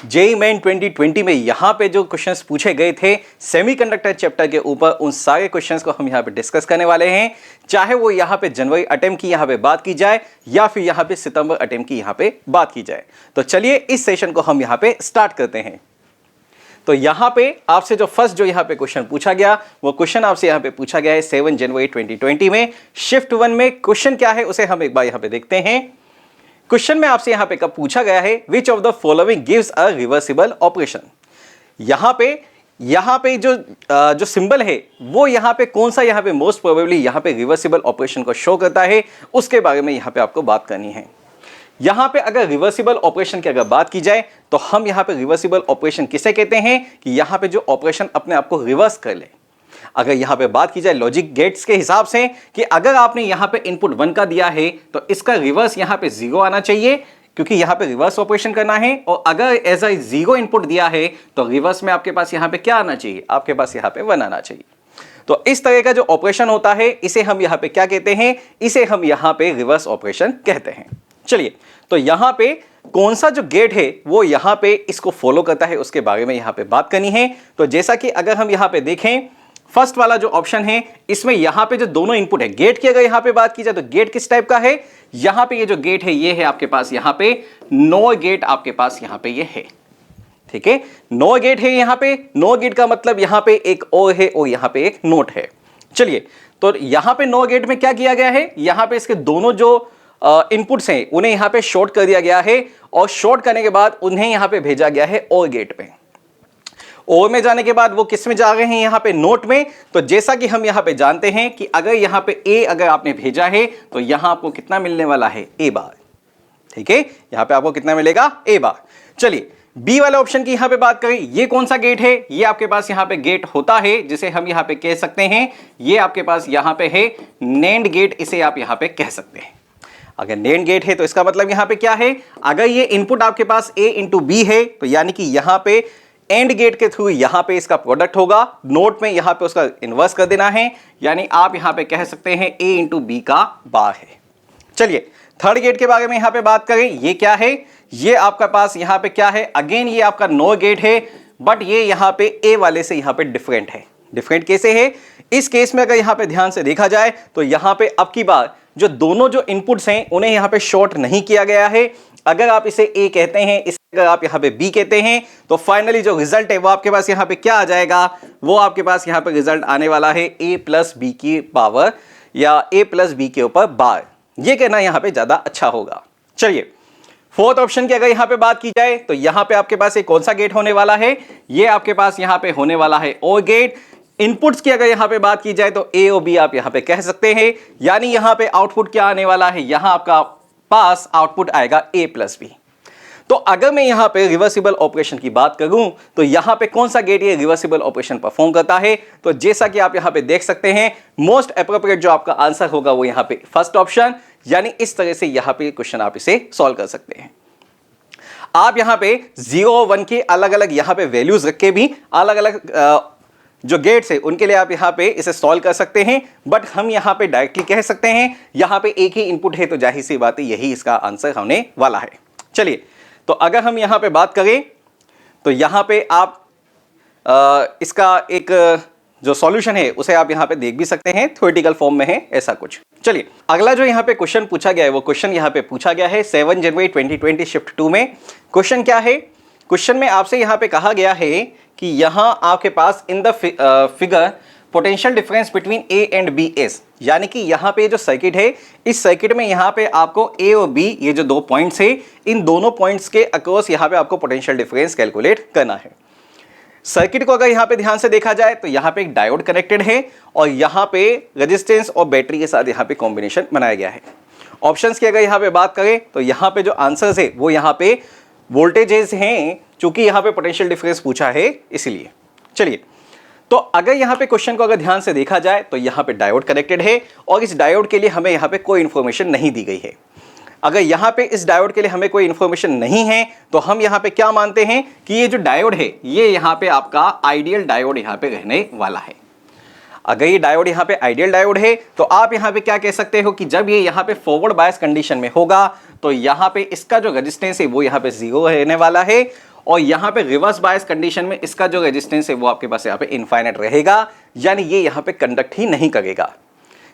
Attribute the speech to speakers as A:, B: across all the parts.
A: JEE main 2020 में यहाँ पे जो क्वेश्चंस पूछे गए थे सेमीकंडक्टर चैप्टर के ऊपर, उन सारे क्वेश्चंस को हम यहाँ पे डिस्कस करने वाले हैं। चाहे वो यहाँ पे जनवरी अटेम्प्ट की यहाँ पे बात की जाए या फिर यहाँ पे सितंबर अटेम्प्ट की यहाँ पे बात की जाए। तो चलिए इस सेशन को हम यहाँ पे स्टार्ट करते हैं। तो यहाँ पे आपसे जो फर्स्ट जो यहाँ पे क्वेश्चन पूछा गया, वो क्वेश्चन आपसे यहाँ पे पूछा गया है 7 जनवरी 2020 में शिफ्ट 1 में। क्वेश्चन क्या है उसे हम एक बार यहाँ पे देखते हैं। क्वेश्चन में आपसे यहाँ पे कब पूछा गया है, which of the following gives a reversible operation. यहाँ पे जो सिंबल है वो यहाँ पे कौन सा यहाँ पे मोस्ट प्रोबेबली यहाँ पे रिवर्सिबल ऑपरेशन को शो करता है, उसके बारे में यहाँ पे आपको बात करनी है। यहाँ पे अगर रिवर्सिबल ऑपरेशन की अगर बात की जाए तो हम यहाँ पे रिवर्सिबल ऑपरेशन किसे कहते हैं कि यहाँ पे जो ऑपरेशन अपने आप को रिवर्स कर ले। अगर यहाँ पे बात की जाए लॉजिक गेट्स के हिसाब से कि अगर आपने यहाँ पे इनपुट 1 का दिया है तो इसका रिवर्स यहाँ पे 0 आना चाहिए, क्योंकि यहाँ पे रिवर्स ऑपरेशन करना है। और अगर एज अ 0 इनपुट दिया है तो रिवर्स में आपके पास यहाँ पे क्या आना चाहिए, आपके पास यहाँ पे 1 आना चाहिए। तो इस तरह का जो ऑपरेशन होता है इसे हम यहाँ पे क्या कहते हैं, इसे हम यहाँ पे रिवर्स ऑपरेशन कहते हैं। चलिए, तो यहाँ पे कौन सा जो गेट है वो यहाँ पे इसको फॉलो करता है उसके बारे में यहाँ पे बात करनी है। तो जैसा कि अगर हम यहाँ पे देखें, फर्स्ट वाला जो ऑप्शन है इसमें यहाँ पे जो दोनों इनपुट है गेट की अगर यहाँ पे बात की जाए तो गेट किस टाइप का है, यहाँ पे ये जो गेट है ये है आपके पास यहाँ पे नो गेट, आपके पास यहाँ पे ये है। ठीक है, नो गेट है यहाँ पे। नो गेट का मतलब यहाँ पे एक ओ है और यहाँ पे एक नोट है। चलिए, तो यहाँ पे नो गेट में क्या किया गया है, यहाँ पे इसके दोनों जो इनपुट्स हैं उन्हें यहाँ पे शॉर्ट कर दिया गया है और शॉर्ट करने के बाद उन्हें यहाँ पे भेजा गया है और गेट पे। और में जाने के बाद वो किस में जा रहे हैं, यहाँ पे नोट में। तो जैसा कि हम यहाँ पे जानते हैं कि अगर यहाँ पे ए अगर आपने भेजा है तो यहाँ आपको कितना मिलने वाला है, ए बार। ठीक है, यहाँ पे आपको कितना मिलेगा, ए बार। चलिए, बी वाले ऑप्शन की यहाँ पे बात करें, ये कौन सा गेट है, ये आपके पास यहाँ पे गेट होता है जिसे हम यहाँ पे कह सकते हैं, ये आपके पास यहाँ पे है नेंड गेट, इसे आप यहाँ पे कह सकते हैं। अगर नेंड गेट है तो इसका मतलब यहाँ पे क्या है, अगर ये इनपुट आपके पास ए इंटू बी है तो यानी कि यहाँ पे एंड गेट के थ्रू यहाँ पे इसका प्रोडक्ट होगा, नोट में यहाँ पे उसका इन्वर्स कर देना है, यानी आप यहाँ पे कह सकते हैं ए इंटू बी का बार है। चलिए, थर्ड गेट के बारे में यहाँ पे बात करें, ये क्या है, ये आपका पास यहाँ पे क्या है, अगेन ये आपका नो गेट है, बट ये यहाँ पे ए वाले से यहाँ पे डिफरेंट है। डिफरेंट कैसे है, इस केस में अगर यहाँ पे ध्यान से देखा जाए तो यहाँ पे अब की बार जो दोनों जो इनपुट्स हैं उन्हें यहाँ पे शॉर्ट नहीं किया गया है। अगर आप इसे ए कहते हैं, इसे अगर आप यहाँ पे बी कहते हैं, तो फाइनली जो रिजल्ट है वो आपके पास यहाँ पे क्या आ जाएगा, वो आपके पास यहाँ पे रिजल्ट आने वाला है ए प्लस बी की पावर या ए प्लस बी के ऊपर बार। ये कहना यहाँ पे ज्यादा अच्छा होगा। चलिए, फोर्थ ऑप्शन की अगर यहाँ पे बात की जाए तो यहाँ पे आपके पास एक कौन सा गेट होने वाला है, ये आपके पास यहाँ पे होने वाला है और गेट। इनपुट्स की अगर यहाँ पे बात की जाए तो ए और बी आप यहाँ पे कह सकते हैं, यानी यहाँ पे आउटपुट क्या आने वाला है, यहाँ आपका पास आउटपुट आएगा ए प्लस बी। तो अगर मैं यहाँ पे रिवर्सिबल ऑपरेशन की बात करूं तो यहाँ पे कौन सा गेट ये रिवर्सिबल ऑपरेशन परफॉर्म करता है, तो जैसा कि आप यहाँ पे देख सकते हैं मोस्ट एप्रोप्रिएट जो आपका आंसर होगा वो यहाँ पे फर्स्ट ऑप्शन, यानी इस तरह से यहाँ पे क्वेश्चन आप इसे सॉल्व कर सकते हैं। आप यहाँ पे 0 और 1 के अलग अलग यहाँ पे वैल्यूज रख के भी अलग अलग जो गेट्स है उनके लिए आप यहाँ पे इसे सॉल्व कर सकते हैं, बट हम यहाँ पे डायरेक्टली कह सकते हैं यहाँ पे एक ही इनपुट है तो जाहिर सी बात है यही इसका आंसर होने वाला है। चलिए, तो अगर हम यहाँ पे बात करें तो यहाँ पे आप इसका एक जो सॉल्यूशन है उसे आप यहाँ पे देख भी सकते हैं, थ्योरेटिकल फॉर्म में है ऐसा कुछ। चलिए, अगला जो यहाँ पे क्वेश्चन पूछा गया है वो क्वेश्चन यहाँ पे पूछा गया है 7 जनवरी 2020 शिफ्ट 2 में। क्वेश्चन क्या है, क्वेश्चन में आपसे यहाँ पे कहा गया है कि यहाँ आपके पास in the figure potential difference between A and B is, यानी कि यहाँ पे जो सर्किट है इस सर्किट में यहाँ पे आपको ए और बी ये जो दो पॉइंट्स है इन दोनों पॉइंट्स के अक्रॉस यहाँ पे आपको पोटेंशियल डिफरेंस कैलकुलेट करना है। सर्किट को अगर यहाँ पे ध्यान से देखा जाए तो यहाँ पे एक डायोड कनेक्टेड है और यहाँ पे रेजिस्टेंस और बैटरी के साथ यहाँ पे कॉम्बिनेशन बनाया गया है। ऑप्शंस की अगर यहाँ पे बात करें तो यहाँ पे जो आंसर्स है वो यहाँ पे वोल्टेजेस हैं, चूंकि यहाँ पे पोटेंशियल डिफरेंस पूछा है इसलिए। चलिए, तो अगर यहाँ पे क्वेश्चन को अगर ध्यान से देखा जाए तो यहाँ पे डायोड कनेक्टेड है और इस डायोड के लिए हमें यहाँ पे कोई इंफॉर्मेशन नहीं दी गई है। अगर यहाँ पे इस डायोड के लिए हमें कोई इंफॉर्मेशन नहीं है तो हम यहाँ पे क्या मानते हैं कि ये जो डायोड है ये यहाँ पे आपका आइडियल डायोड यहाँ पे रहने वाला है। अगर ये डायोड यहाँ पे आइडियल डायोड है तो आप यहाँ पे क्या कह सकते हो कि जब ये यहाँ पे फॉरवर्ड बायस कंडीशन में होगा तो यहाँ पे इसका जो रेजिस्टेंस है वो यहाँ पे 0 रहने वाला है और यहाँ पे रिवर्स बायस कंडीशन में इसका जो रेजिस्टेंस है वो आपके पास यहाँ पे इनफाइनाइट रहेगा, यानी ये यहाँ पे कंडक्ट ही नहीं करेगा।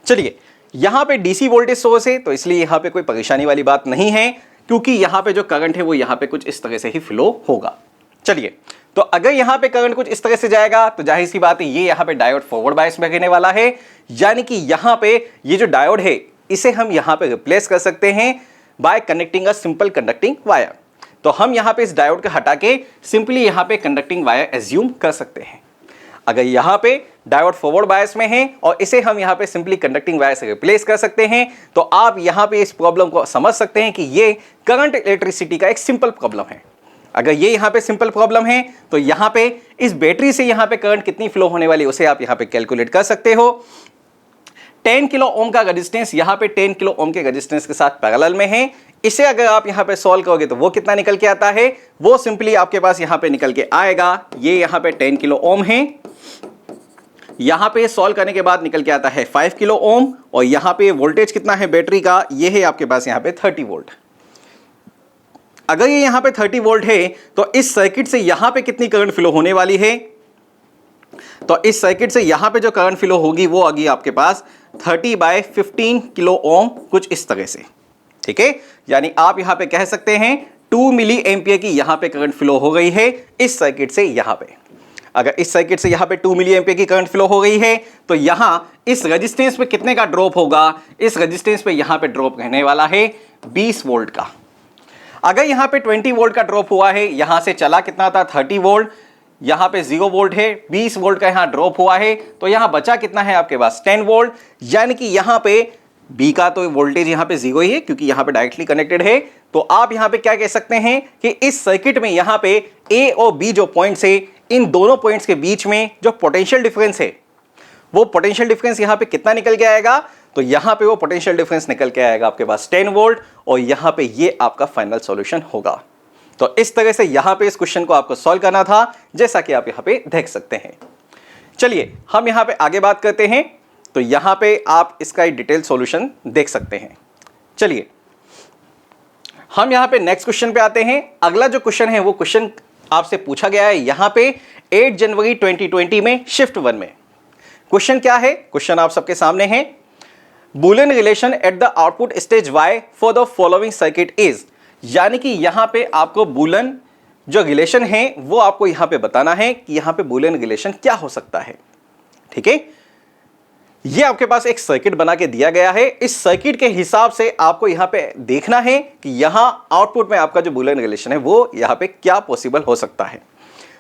A: चलिए, यहाँ पे डीसी वोल्टेज सोर्स है तो इसलिए यहाँ पे कोई परेशानी वाली बात नहीं है, क्योंकि यहाँ पे जो करंट है वो यहाँ पे कुछ इस तरह से ही फ्लो होगा। चलिए, तो अगर यहाँ पे करंट कुछ इस तरह से जाएगा तो जाहिर सी बात है ये यहाँ पे डायोड फॉरवर्ड बायस में रहने वाला है, यानी कि यहाँ पे ये जो डायोड है इसे हम यहाँ पे रिप्लेस कर सकते हैं bye connecting a simple conducting wire. तो हम यहाँ पे इस डायोड को हटा के सिंपली यहाँ पे कंडक्टिंग वायर एज्यूम कर सकते हैं। अगर यहाँ पे डायोड फॉरवर्ड बायस में है और इसे हम यहाँ पे सिंपली कंडक्टिंग वायर से रिप्लेस कर सकते हैं, तो आप यहाँ पे इस प्रॉब्लम को समझ सकते हैं कि ये करंट इलेक्ट्रिसिटी का एक सिंपल प्रॉब्लम है। अगर ये यहाँ पे सिंपल प्रॉब्लम है तो यहाँ पे इस बैटरी से यहाँ पे करंट कितनी फ्लो होने वाली है उसे आप यहाँ पे कैलकुलेट कर सकते हो। 10 किलो ओम का रेजिस्टेंस यहाँ पे 10 किलो ओम के रेजिस्टेंस के साथ पैरेलल में है। इसे अगर आप यहाँ पे सॉल्व करोगे तो वो कितना निकल के आता है, वो सिंपली आपके पास यहाँ पे निकल के आएगा, ये यहाँ पे 10 किलो ओम है, यहाँ पे सॉल्व करने के बाद निकल के आता है 5 किलो ओम, और यहाँ पे वोल्टेज कितना है बैटरी का, ये है आपके पास यहाँ पे 30 वोल्ट। अगर ये यहाँ पे 30 वोल्ट है तो इस सर्किट से यहाँ पे कितनी करंट फ्लो होने वाली है, तो इस सर्किट से यहाँ पे जो करंट फ्लो होगी वो आगी आपके पास 30/15 किलो ओम, कुछ इस तरह से। ठीक है, यानी आप यहाँ पे कह सकते हैं 2 मिली एम्पियर की यहाँ पे करंट फ्लो हो गई है इस सर्किट से यहाँ पे। अगर इस सर्किट से यहाँ पे 2 मिली एम्पियर की करंट फ्लो हो गई है तो यहाँ इस रेजिस्टेंस पे कितने का ड्रॉप होगा, इस रेजिस्टेंस पे यहाँ पे ड्रॉप रहने वाला है 20 वोल्ट का। अगर यहाँ पे 20 वोल्ट का ड्रॉप हुआ है, यहाँ से चला कितना था 30 वोल्ट, यहाँ पे 0 वोल्ट है, 20 वोल्ट का यहाँ ड्रॉप हुआ है, तो यहाँ बचा कितना है आपके पास 10 वोल्ट, यानी कि यहाँ पे B का तो वोल्टेज यहाँ पे 0 ही है क्योंकि यहाँ पे डायरेक्टली कनेक्टेड है। तो आप यहाँ पे क्या कह सकते हैं कि इस सर्किट में यहाँ पे A और B जो पॉइंट्स है, इन दोनों पॉइंट्स के बीच में जो पोटेंशियल डिफरेंस है वो पोटेंशियल डिफरेंस यहाँ पे कितना निकल के आएगा, तो यहाँ पे वो पोटेंशियल डिफरेंस निकल के आएगा आपके पास 10 वोल्ट, और यहाँ पे ये आपका फाइनल सॉल्यूशन होगा। तो इस तरह से यहाँ पे इस क्वेश्चन को आपको सॉल्व करना था, जैसा कि आप यहाँ पे देख सकते हैं। चलिए हम यहाँ पे आगे बात करते हैं, तो यहाँ पे आप इसका डिटेल सॉल्यूशन देख सकते हैं। चलिए हम यहाँ पे नेक्स्ट क्वेश्चन पे आते हैं। अगला जो क्वेश्चन है वो क्वेश्चन आपसे पूछा गया है यहाँ पे 8 जनवरी 2020 में शिफ्ट 1 में। क्वेश्चन क्या है, क्वेश्चन आप सबके सामने है। Boolean relation at the output stage y for the following circuit is, यानी कि यहाँ पे आपको बुलियन जो रिलेशन है वो आपको यहाँ पे बताना है कि यहाँ पे बुलियन रिलेशन क्या हो सकता है। ठीक है, ये आपके पास एक सर्किट बना के दिया गया है। इस सर्किट के हिसाब से आपको यहाँ पे देखना है कि यहाँ आउटपुट में आपका जो बुलियन रिलेशन है वो यहाँ पे क्या पॉसिबल हो सकता है।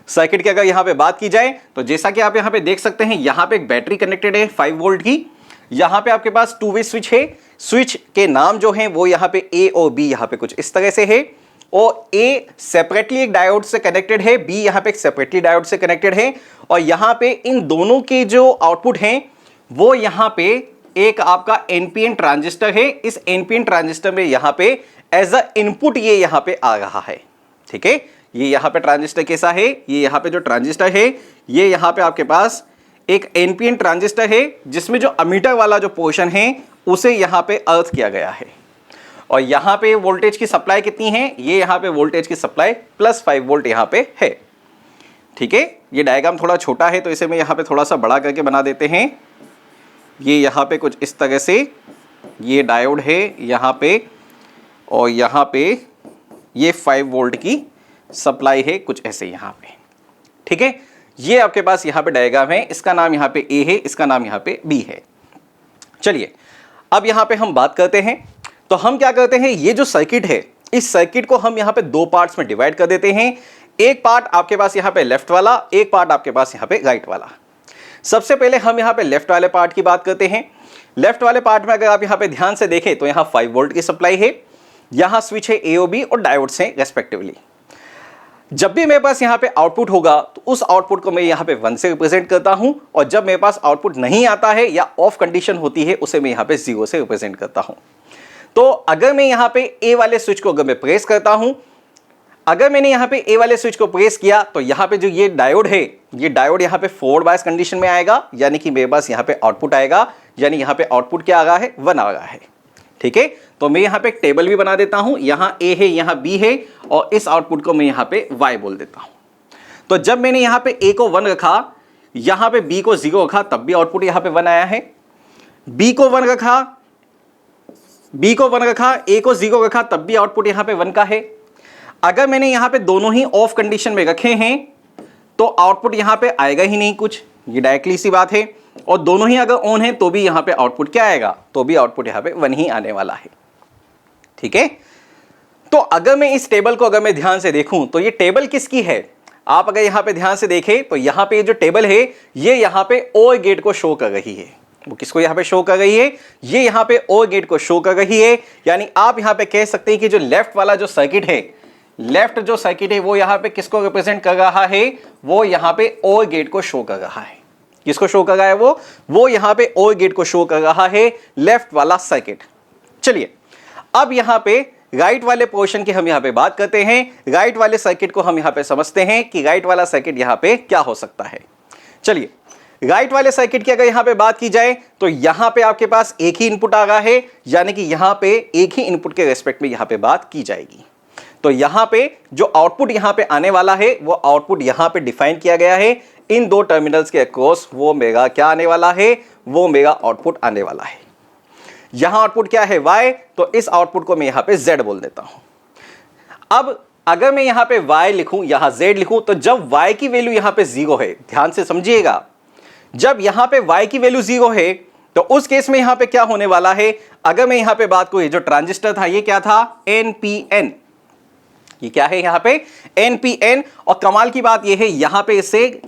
A: सर्किट की अगर यहाँ पे बात की जाए तो जैसा कि आप यहाँ पे देख सकते हैं, यहाँ पे एक बैटरी कनेक्टेड है 5 वोल्ट की। यहाँ पे आपके पास 2 वे स्विच है। स्विच के नाम जो हैं वो यहाँ पे A और B यहाँ पे कुछ इस तरह से है, और A सेपरेटली एक डायोड से कनेक्टेड है, B यहाँ पे एक सेपरेटली डायोड से कनेक्टेड है, और यहाँ पे इन दोनों के जो आउटपुट हैं वो यहाँ पे एक आपका NPN ट्रांजिस्टर है। इस NPN ट्रांजिस्टर में यहाँ पे एज अ इनपुट ये यहाँ पे आ रहा है। ठीक है, ये यहाँ पे ट्रांजिस्टर कैसा है, ये यहाँ पे जो ट्रांजिस्टर है ये यहाँ पे आपके पास एक NPN ट्रांजिस्टर है, जिसमें जो अमीटर वाला जो पोर्शन है उसे यहाँ पे अर्थ किया गया है, और यहाँ पे वोल्टेज की सप्लाई कितनी है, ये यहाँ पे वोल्टेज की सप्लाई +5 वोल्ट यहाँ पे है। ठीक है, ये डायग्राम थोड़ा छोटा है तो इसे मैं यहाँ पे थोड़ा सा बड़ा करके बना देते हैं। ये यहाँ पे कुछ इस तरह से ये डायोड है यहाँ पे, और यहाँ पे ये 5 वोल्ट की सप्लाई है कुछ ऐसे यहाँ पे। ठीक है, ये आपके पास यहाँ पे डायग्राम है, इसका नाम यहाँ पे A है, इसका नाम यहाँ पे B है। चलिए अब यहाँ पे हम बात करते हैं। तो हम क्या करते हैं, ये जो सर्किट है इस सर्किट को हम यहाँ पे 2 पार्ट्स में डिवाइड कर देते हैं। एक पार्ट आपके पास यहाँ पे लेफ्ट वाला, एक पार्ट आपके पास यहाँ पे राइट वाला। सबसे पहले हम यहाँ पे लेफ्ट वाले पार्ट की बात करते हैं। लेफ्ट वाले पार्ट में अगर आप यहाँ पे ध्यान से देखें तो यहाँ 5 वोल्ट की सप्लाई है, यहाँ स्विच है A और B और डायोड्स हैं रेस्पेक्टिवली। जब भी मेरे पास यहाँ पे आउटपुट होगा तो उस आउटपुट को मैं यहाँ पे 1 से रिप्रेजेंट करता हूँ, और जब मेरे पास आउटपुट नहीं आता है या ऑफ कंडीशन होती है उसे मैं यहाँ पे 0 से रिप्रेजेंट करता हूँ। तो अगर मैं यहाँ पे A वाले स्विच को अगर मैं प्रेस करता हूँ, अगर मैंने यहाँ पे A वाले स्विच को प्रेस किया तो यहाँ पे जो ये डायोड है, ये डायोड यहाँ पे फॉरवर्ड बायस कंडीशन में आएगा, यानी कि मेरे पास यहाँ पे आउटपुट आएगा, यानी यहाँ पे आउटपुट क्या आ रहा है 1 आ रहा है। ठीक है, तो मैं यहां पे एक टेबल भी बना देता हूं, यहां ए है, यहां बी है, और इस आउटपुट को मैं यहां पे y बोल देता हूं। तो जब मैंने यहां पे a को 1 रखा, यहां पे b को 0 रखा, तब भी आउटपुट यहां पे 1 आया है। b को 1 रखा, a को 0 रखा, तब भी आउटपुट यहां पे 1 का है। अगर मैंने यहां पे दोनों ही ऑफ कंडीशन में रखे हैं तो आउटपुट यहां पे आएगा ही नहीं कुछ, ये डायरेक्टली सी बात है। और दोनों ही अगर ऑन है तो भी यहां पे आउटपुट क्या आएगा, तो भी आउटपुट यहां पे 1 ही आने वाला है। ठीक है, तो अगर मैं इस टेबल को अगर मैं ध्यान से देखूं तो ये टेबल किसकी है, आप अगर यहां पे ध्यान से देखें तो यहां पे जो टेबल है ये यहां पे OR गेट को शो कर रही है। वो किसको यहां पे शो कर रही है, ये यहां पे OR गेट को शो कर रही है। यानी आप यहां पे कह सकते हैं कि जो लेफ्ट वाला जो सर्किट है, लेफ्ट जो सर्किट है वो यहां पे किसको रिप्रेजेंट कर रहा है, वो यहां पे OR गेट को शो कर रहा है। किसको शो कर रहा है, वो यहां पे OR गेट को शो कर रहा है, लेफ्ट वाला सर्किट। चलिए अब यहां पे राइट वाले पोर्शन की हम यहां पे बात करते हैं। राइट वाले सर्किट को हम यहां पे समझते हैं कि राइट वाला सर्किट यहां पे क्या हो सकता है। चलिए राइट वाले सर्किट की अगर यहां पे बात की जाए तो यहां पे आपके पास एक ही इनपुट आ रहा है, यानी कि यहां पे एक ही इनपुट के रेस्पेक्ट में यहां पे बात की जाएगी। तो यहां पे जो आउटपुट यहां पे आने वाला है वो आउटपुट यहां पे डिफाइन किया गया है इन दो टर्मिनल्स के अक्रॉस, वो मेरा क्या आने वाला है, वो मेरा आउटपुट आने वाला है। यहां आउटपुट क्या है y, तो इस आउटपुट को मैं यहां पे z बोल देता हूं। अब अगर मैं यहां पे y लिखूं, यहां z लिखूं, तो जब y की वैल्यू यहां पे 0 है, ध्यान से समझिएगा, जब यहां पे y की वैल्यू 0 है तो उस केस में यहां पे क्या होने वाला है, अगर मैं यहां पे बात करूं, जो ट्रांजिस्टर था ये क्या था, NPN, ये क्या है यहां पे NPN। और कमाल की बात ये है यहां पे इसे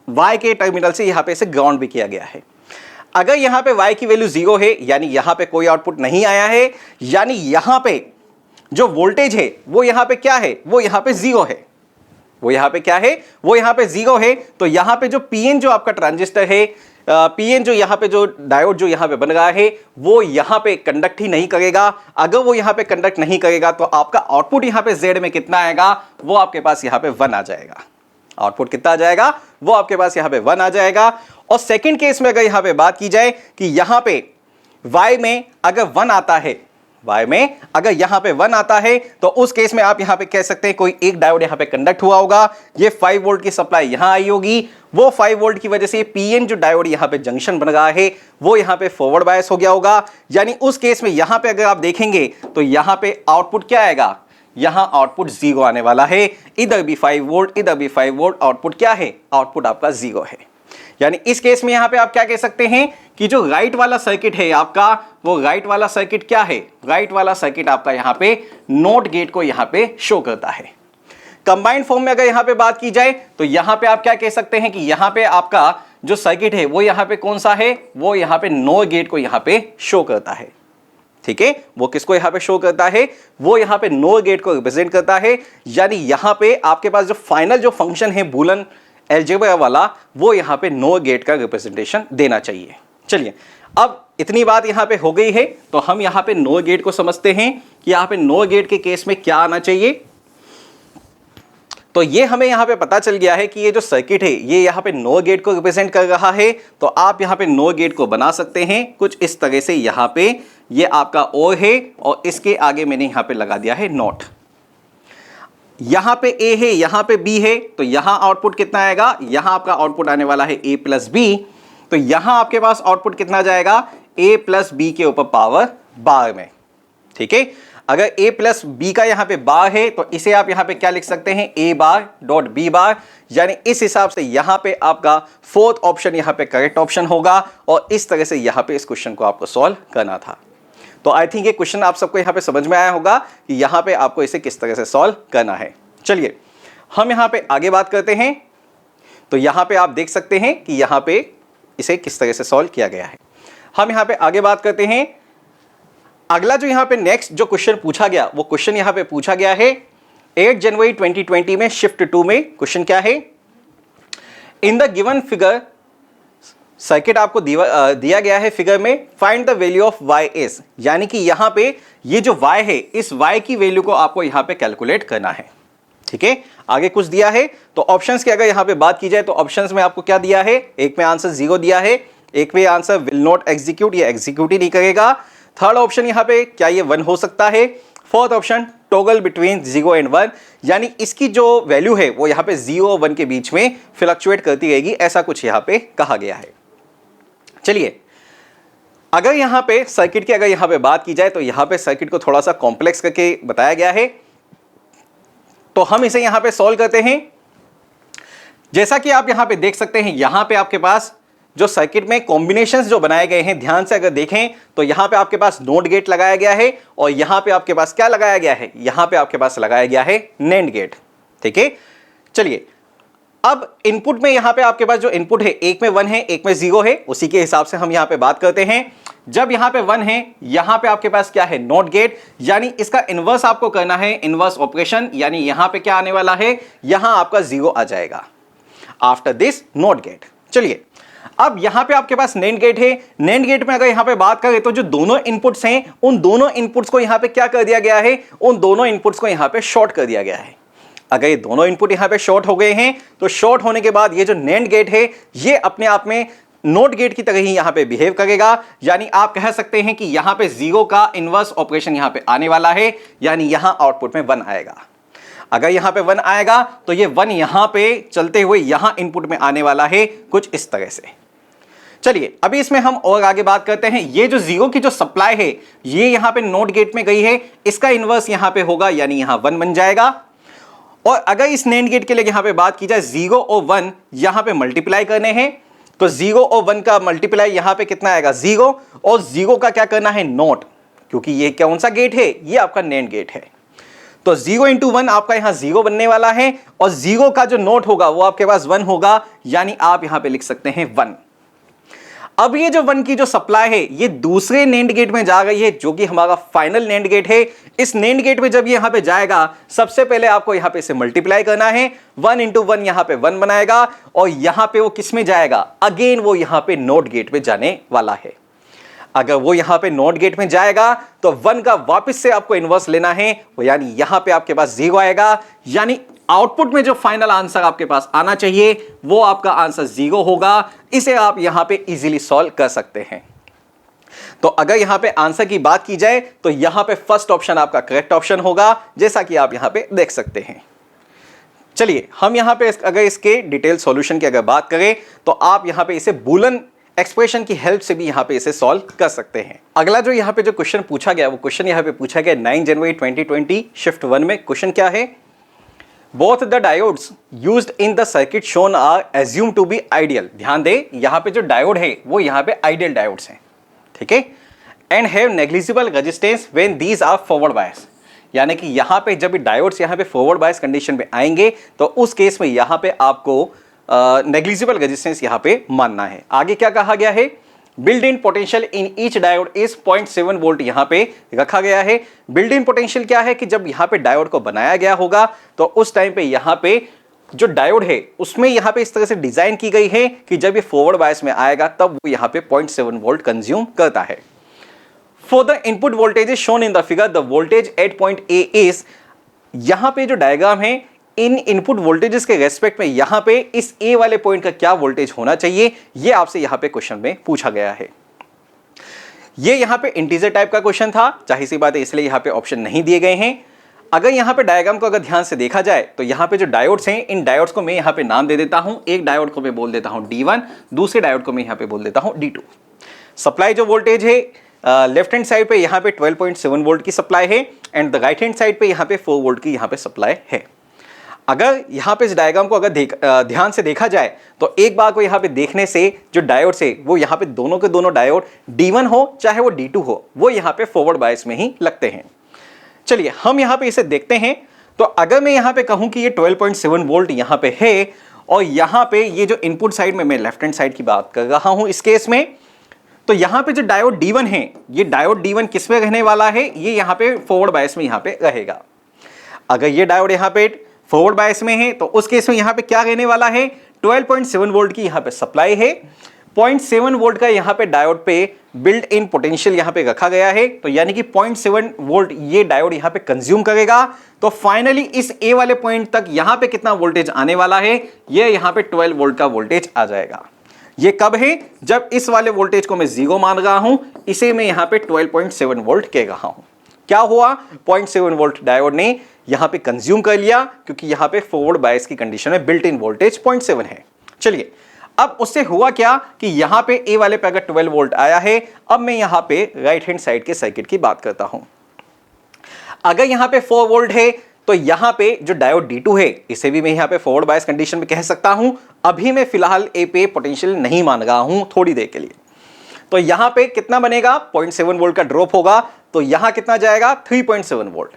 A: y के टर्मिनल से यहां पे इसे ग्राउंड भी किया गया है। अगर यहां पे y की वैल्यू 0 है, यानी यहां पे कोई आउटपुट नहीं आया है, यानी यहां पे जो वोल्टेज है वो यहां पे क्या है, वो यहां पे 0 है, वो यहां पे क्या है, वो यहां पे 0 है। तो यहां पे जो PN जो आपका ट्रांजिस्टर है, PN जो यहां पे जो डायोड जो यहां पे बन रहा है, वो यहां पे कंडक्ट ही नहीं करेगा। अगर वो यहां पे कंडक्ट नहीं करेगा तो आपका आउटपुट यहां पे Z में कितना आएगा, वो आपके पास यहां पे 1 आ जाएगा। आउटपुट कितना आ जाएगा, वो आपके पास यहां पे 1 आ जाएगा। और सेकंड केस में अगर यहां पे बात की जाए कि यहां पे y में अगर 1 आता है, y में अगर यहां पे 1 आता है, तो उस केस में आप यहां पे कह सकते हैं कोई एक डायोड यहां पे कंडक्ट हुआ होगा, ये 5 वोल्ट की सप्लाई यहां आई होगी, वो 5 वोल्ट की वजह से PN जो डायोड यहां पे जंक्शन बन रहा है वो यहां पे फॉरवर्ड बायस हो गया होगा। यानी उस केस में यहां पे अगर आप देखेंगे तो यहां पे आउटपुट क्या आएगा, यहां आउटपुट 0 आने वाला है। इधर भी 5 वोल्ट, इधर भी 5 वोल्ट, आउटपुट क्या है, आउटपुट आपका 0 है। यानी इस केस में यहां पे आप क्या कह सकते हैं कि जो राइट वाला सर्किट है आपका, वो राइट वाला सर्किट क्या है, राइट वाला सर्किट आपका यहां पे नॉट गेट को यहां पे शो करता है। कंबाइंड फॉर्म में अगर यहां पे बात की जाए तो यहां पे आप क्या कह सकते हैं कि यहां पे आपका जो सर्किट है वो यहां पे कौन सा है, वो यहां पे नॉट गेट को यहां पे शो करता है। ठीक है, वो किसको यहां पे शो करता है, वो यहां पे नॉट गेट को रिप्रेजेंट करता है। यानी यहां पे आपके पास जो फाइनल जो फंक्शन है बूलन अलजेब्रा वाला, वो यहां पे नॉट गेट का रिप्रेजेंटेशन देना चाहिए। चलिए अब इतनी बात यहां पे हो गई है, तो हम यहां पे नॉट गेट को समझते हैं कि यहां पे नॉट गेट के केस में क्या आना चाहिए। तो ये हमें यहां पे पता चल गया है कि ये जो सर्किट है ये यहां पे नॉट गेट को रिप्रेजेंट कर रहा है। तो आप यहां पे नॉट गेट को बना सकते हैं कुछ इस तरह से, यहां पे ये आपका OR है और इसके आगे मैंने यहां पे लगा दिया है नॉट। यहां पे A है, यहां पे B है, तो यहां आउटपुट कितना आएगा, यहां आपका आउटपुट आने वाला है A प्लस B। तो यहां आपके पास आउटपुट कितना जाएगा, A प्लस B के ऊपर पावर बार में। ठीक है, अगर A प्लस B का यहां पे बार है तो इसे आप यहां पे क्या लिख सकते हैं, A बार डॉट B बार। यानी इस हिसाब से यहां पे आपका फोर्थ ऑप्शन यहां पे करेक्ट ऑप्शन होगा। और इस तरह से यहां पे इस क्वेश्चन को आपको सॉल्व करना था। तो आई थिंक ये क्वेश्चन आप सबको यहां पे समझ में आया होगा कि यहां पे आपको इसे किस तरह से सॉल्व करना है। चलिए हम यहां पे आगे बात करते हैं। तो यहां पे आप देख सकते हैं कि यहां पे इसे किस तरह से सॉल्व किया गया है। हम यहां पे आगे बात करते हैं। अगला जो यहां पे नेक्स्ट जो क्वेश्चन पूछा गया, वो क्वेश्चन यहां पे पूछा गया है 8 जनवरी 2020 में शिफ्ट 2 में। क्वेश्चन क्या है, इन द गिवन फिगर सर्किट आपको दिया गया है फिगर में, find the value of y is। यानी कि यहां पे ये जो y है, इस y की वैल्यू को आपको यहां पे कैलकुलेट करना है। ठीक है, आगे कुछ दिया है। तो ऑप्शंस की अगर यहां पे बात की जाए तो ऑप्शंस में आपको क्या दिया है, एक में आंसर 0 दिया है, एक में आंसर विल नॉट एग्जीक्यूट, ये एग्जीक्यूट ही नहीं करेगा। थर्ड ऑप्शन यहाँ पे क्या ये 1 हो सकता है? Fourth option toggle between 0 and 1, यानी इसकी जो वैल्यू है वो यहाँ पे 0 और 1 के बीच में फ्लक्चुएट करती रहेगी, ऐसा कुछ यहाँ पे कहा गया है। चलिए, अगर यहाँ पे सर्किट की अगर यहाँ पे बात की जाए तो यहाँ पे सर्किट को थोड़ा सा कॉम्प्लेक्स करके बताया गया है, तो हम इसे यहाँ पे सॉल्व करते हैं। जैसा कि आप यहाँ पे देख सकते हैं, यहाँ पे आपके पास जो सर्किट में कॉम्बिनेशंस जो बनाए गए हैं, ध्यान से अगर देखें तो यहाँ पे आपके पास नोट गेट लगाया गया है और यहाँ पे आपके पास क्या लगाया गया है? यहाँ पे आपके पास लगाया गया है नैंड गेट। ठीक है, चलिए अब इनपुट में यहाँ पे आपके पास जो इनपुट है, एक में 1 है, एक में 0 है, उसी के हिसाब से हम यहाँ पे बात करते हैं। जब यहाँ पे 1 है, यहाँ पे आपके पास क्या है? नॉट गेट, यानी इसका इनवर्स आपको करना है, इनवर्स ऑपरेशन, यानी यहाँ पे क्या आने वाला है? यहाँ आपका 0 आ जाएगा आफ्टर दिस नॉट गेट। चलिए, अब यहां पे आपके पास नैंड गेट है। नैंड गेट में अगर यहां पे बात करें तो जो दोनों इनपुट्स हैं, उन दोनों इनपुट्स को यहां पे क्या कर दिया गया है? उन दोनों इनपुट्स को यहां पे शॉर्ट कर दिया गया है। अगर ये दोनों इनपुट यहां पे शॉर्ट हो गए हैं तो शॉर्ट होने के बाद ये जो नैंड गेट है ये अपने आप में नोट गेट की तरह ही यहां पे बिहेव करेगा, यानी आप कह सकते हैं कि यहां पे 0 का इनवर्स ऑपरेशन यहां पे आने वाला है, यानी यहां आउटपुट में 1 आएगा। अगर यहां पे 1 आएगा तो ये 1 यहां पे चलते हुए यहां इनपुट में आने वाला है, कुछ इस तरह से। चलिए, अभी इसमें हम और आगे बात करते हैं। ये जो 0 की जो सप्लाई है ये यहां पे नोट गेट में गई है, इसका इनवर्स यहां पे होगा, यानी यहां 1 बन जाएगा। और अगर इस नैंड गेट के लिए यहां पे बात की जाए, 0 और 1 यहां पे मल्टीप्लाई करने हैं, तो 0 और 1 का मल्टीप्लाई यहां पे कितना आएगा? 0, और 0 का क्या करना है? नोट, क्योंकि ये कौन सा गेट है? ये आपका नैंड गेट है। तो 0 इंटू 1 आपका यहां 0 बनने वाला है, और 0 का जो नोट होगा वो आपके पास 1 होगा, यानी आप यहां पे लिख सकते हैं 1। अब ये जो 1 की जो सप्लाई है ये दूसरे नैंड गेट में जा रही है, जो कि हमारा फाइनल नैंड गेट है। इस नैंड गेट में जब ये यहां पे जाएगा, सबसे पहले आपको यहां पे इसे मल्टीप्लाई करना है। 1 इंटू 1 यहां पे 1 बनाएगा, और यहां पे वो किस में जाएगा? अगेन वो यहां पे नोट गेट में जाने वाला है। अगर वो यहां पे नोट गेट में जाएगा तो 1 का वापस से आपको इनवर्स लेना है, यानी यहां पे आपके पास 0 आएगा, यानी आउटपुट में जो फाइनल आंसर आपके पास आना चाहिए वो आपका आंसर 0 होगा। इसे आप यहां पे इजीली सॉल्व कर सकते हैं। तो अगर यहां पे आंसर की बात की जाए तो यहां पे फर्स्ट ऑप्शन आपका करेक्ट ऑप्शन होगा, जैसा कि आप यहां पे देख सकते हैं। चलिए, हम यहां पे अगर इसके डिटेल सॉल्यूशन की अगर बात करें तो आप यहां पे इसे बूलन एक्सप्रेशन की हेल्प से भी यहां पे इसे सॉल्व कर सकते हैं। अगला जो यहां पे जो क्वेश्चन पूछा गया, वो क्वेश्चन यहां पे पूछा गया 9 जनवरी 2020 शिफ्ट 1 में। क्वेश्चन क्या है? Both the diodes used in the circuit shown are assume to be ideal. ध्यान दें, यहां पे जो डायोड है वो यहां पे आइडियल डायोड्स हैं, ठीक है, and have negligible resistance when these are forward bias. यानी कि यहां पे जब डायोड्स यहां पे फॉरवर्ड बायस कंडीशन में आएंगे तो उस केस में यहां पे आपको नेग्लिजिबल रेजिस्टेंस यहां पे मानना है। आगे क्या कहा गया है? Build in potential in each diode is 0.7 volt यहां पे रखा गया है। बिल्ड इन पोटेंशियल क्या है कि जब यहां पे डायोड को बनाया गया होगा तो उस टाइम पे यहां पे जो डायोड है उसमें यहां पे इस तरह से डिजाइन की गई है कि जब ये फॉरवर्ड बायस में आएगा तब वो यहां पे 0.7 वोल्ट कंज्यूम करता है। For the input voltage is shown in the figure, the voltage at point A is, यहां पे जो डायग्राम है इन इनपुट वोल्टेजेस के रेस्पेक्ट में यहां पे इस ए वाले पॉइंट का क्या वोल्टेज होना चाहिए, ये आपसे यहां पे क्वेश्चन में पूछा गया है। ये यहां पे इंटीजर टाइप का क्वेश्चन था, जाहिर सी बात है इसलिए यहां पे ऑप्शन नहीं दिए गए हैं। अगर यहां पे डायग्राम को अगर ध्यान से देखा जाए तो यहां पे जो डायोड्स हैं, इन डायोड्स को मैं यहां पे नाम दे देता हूं। एक डायोड को मैं बोल देता हूं D1, दूसरे डायोड को मैं यहां पे बोल देता हूं D2। सप्लाई जो वोल्टेज है लेफ्ट हैंड साइड पे यहां पे 12.7 वोल्ट की सप्लाई है, and the right hand side पे यहां पे 4 वोल्ट की यहां पे सप्लाई है। अगर यहां पे इस डायग्राम को अगर ध्यान से देखा जाए तो एक बार को यहां पे देखने से जो डायोड से वो यहां पे दोनों के दोनों डायोड D1 हो चाहे वो D2 हो, वो यहां पे फॉरवर्ड बायस में ही लगते हैं। चलिए, हम यहां पे इसे देखते हैं। तो अगर मैं यहां पे कहूं कि ये 12.7 वोल्ट यहां पे है, और यहां पे ये जो इनपुट साइड में मैं लेफ्ट हैंड साइड की बात कर रहा हूं इस केस में, तो यहां पे जो डायोड D1 है, ये डायोड D1 किस में रहने वाला है? ये यहां पे फॉरवर्ड बायस में यहां पे रहेगा। अगर ये डायोड यहां पे फॉरवर्ड बायस में है तो उस केस में यहां पे क्या रहने वाला है? 12.7 वोल्ट की यहां पे सप्लाई है, 0.7 वोल्ट का यहां पे डायोड पे बिल्ट इन पोटेंशियल यहां पे रखा गया है, तो यानी कि 0.7 वोल्ट ये डायोड यहां पे कंज्यूम करेगा। तो फाइनली इस ए वाले पॉइंट तक यहां पे कितना वोल्टेज आने वाला है? ये यहां पे 12 वोल्ट का वोल्टेज आ जाएगा। ये कब है? जब इस वाले वोल्टेज को मैं 0 मान रहा हूं, इसे मैं यहां पे 12.7 वोल्ट कह रहा हूं। क्या हुआ? 0.7 वोल्ट डायोड ने यहां पे कंज्यूम कर लिया, क्योंकि यहां पे फॉरवर्ड बायस की कंडीशन में बिल्ट इन वोल्टेज 0.7 है। चलिए, अब उससे हुआ क्या कि यहां पे ए वाले पे अगर 12 वोल्ट आया है, अब मैं यहां पे राइट हैंड साइड के सर्किट की बात करता हूं। अगर यहां पे 4 वोल्ट है, तो यहां पे जो डायोड D2 है, इसे भी मैं यहां पे फॉरवर्ड बायस कंडीशन में कह सकता हूं। अभी मैं फिलहाल ए पे पोटेंशियल नहीं मान रहा हूं, थोड़ी देर के लिए। तो यहां पे कितना बनेगा? 0.7 वोल्ट का ड्रॉप होगा, तो यहां कितना जाएगा? 3.7 वोल्ट।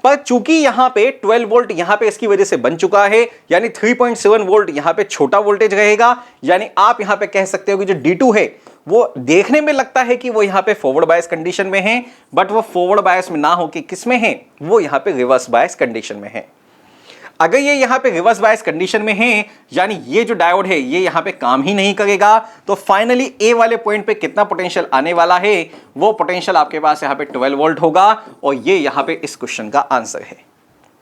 A: पर चूंकि यहां पे 12 वोल्ट यहां पे इसकी वजह से बन चुका है, यानी 3.7 वोल्ट यहां पे छोटा वोल्टेज रहेगा। यानी आप यहां पे कह सकते हो कि जो D2 है वो देखने में लगता है कि वो यहां पे फॉरवर्ड बायस कंडीशन में है, बट वो फॉरवर्ड बायस में ना हो कि किस में है? वो यहां पे रिवर्स बायस कंडीशन में है। अगर ये यहां पे रिवर्स बायस कंडीशन में है, यानी ये जो डायोड है ये यहां पे काम ही नहीं करेगा, तो फाइनली ए वाले पॉइंट पे कितना पोटेंशियल आने वाला है? वो पोटेंशियल आपके पास यहां पे 12 वोल्ट होगा, और ये यहां पे इस क्वेश्चन का आंसर है।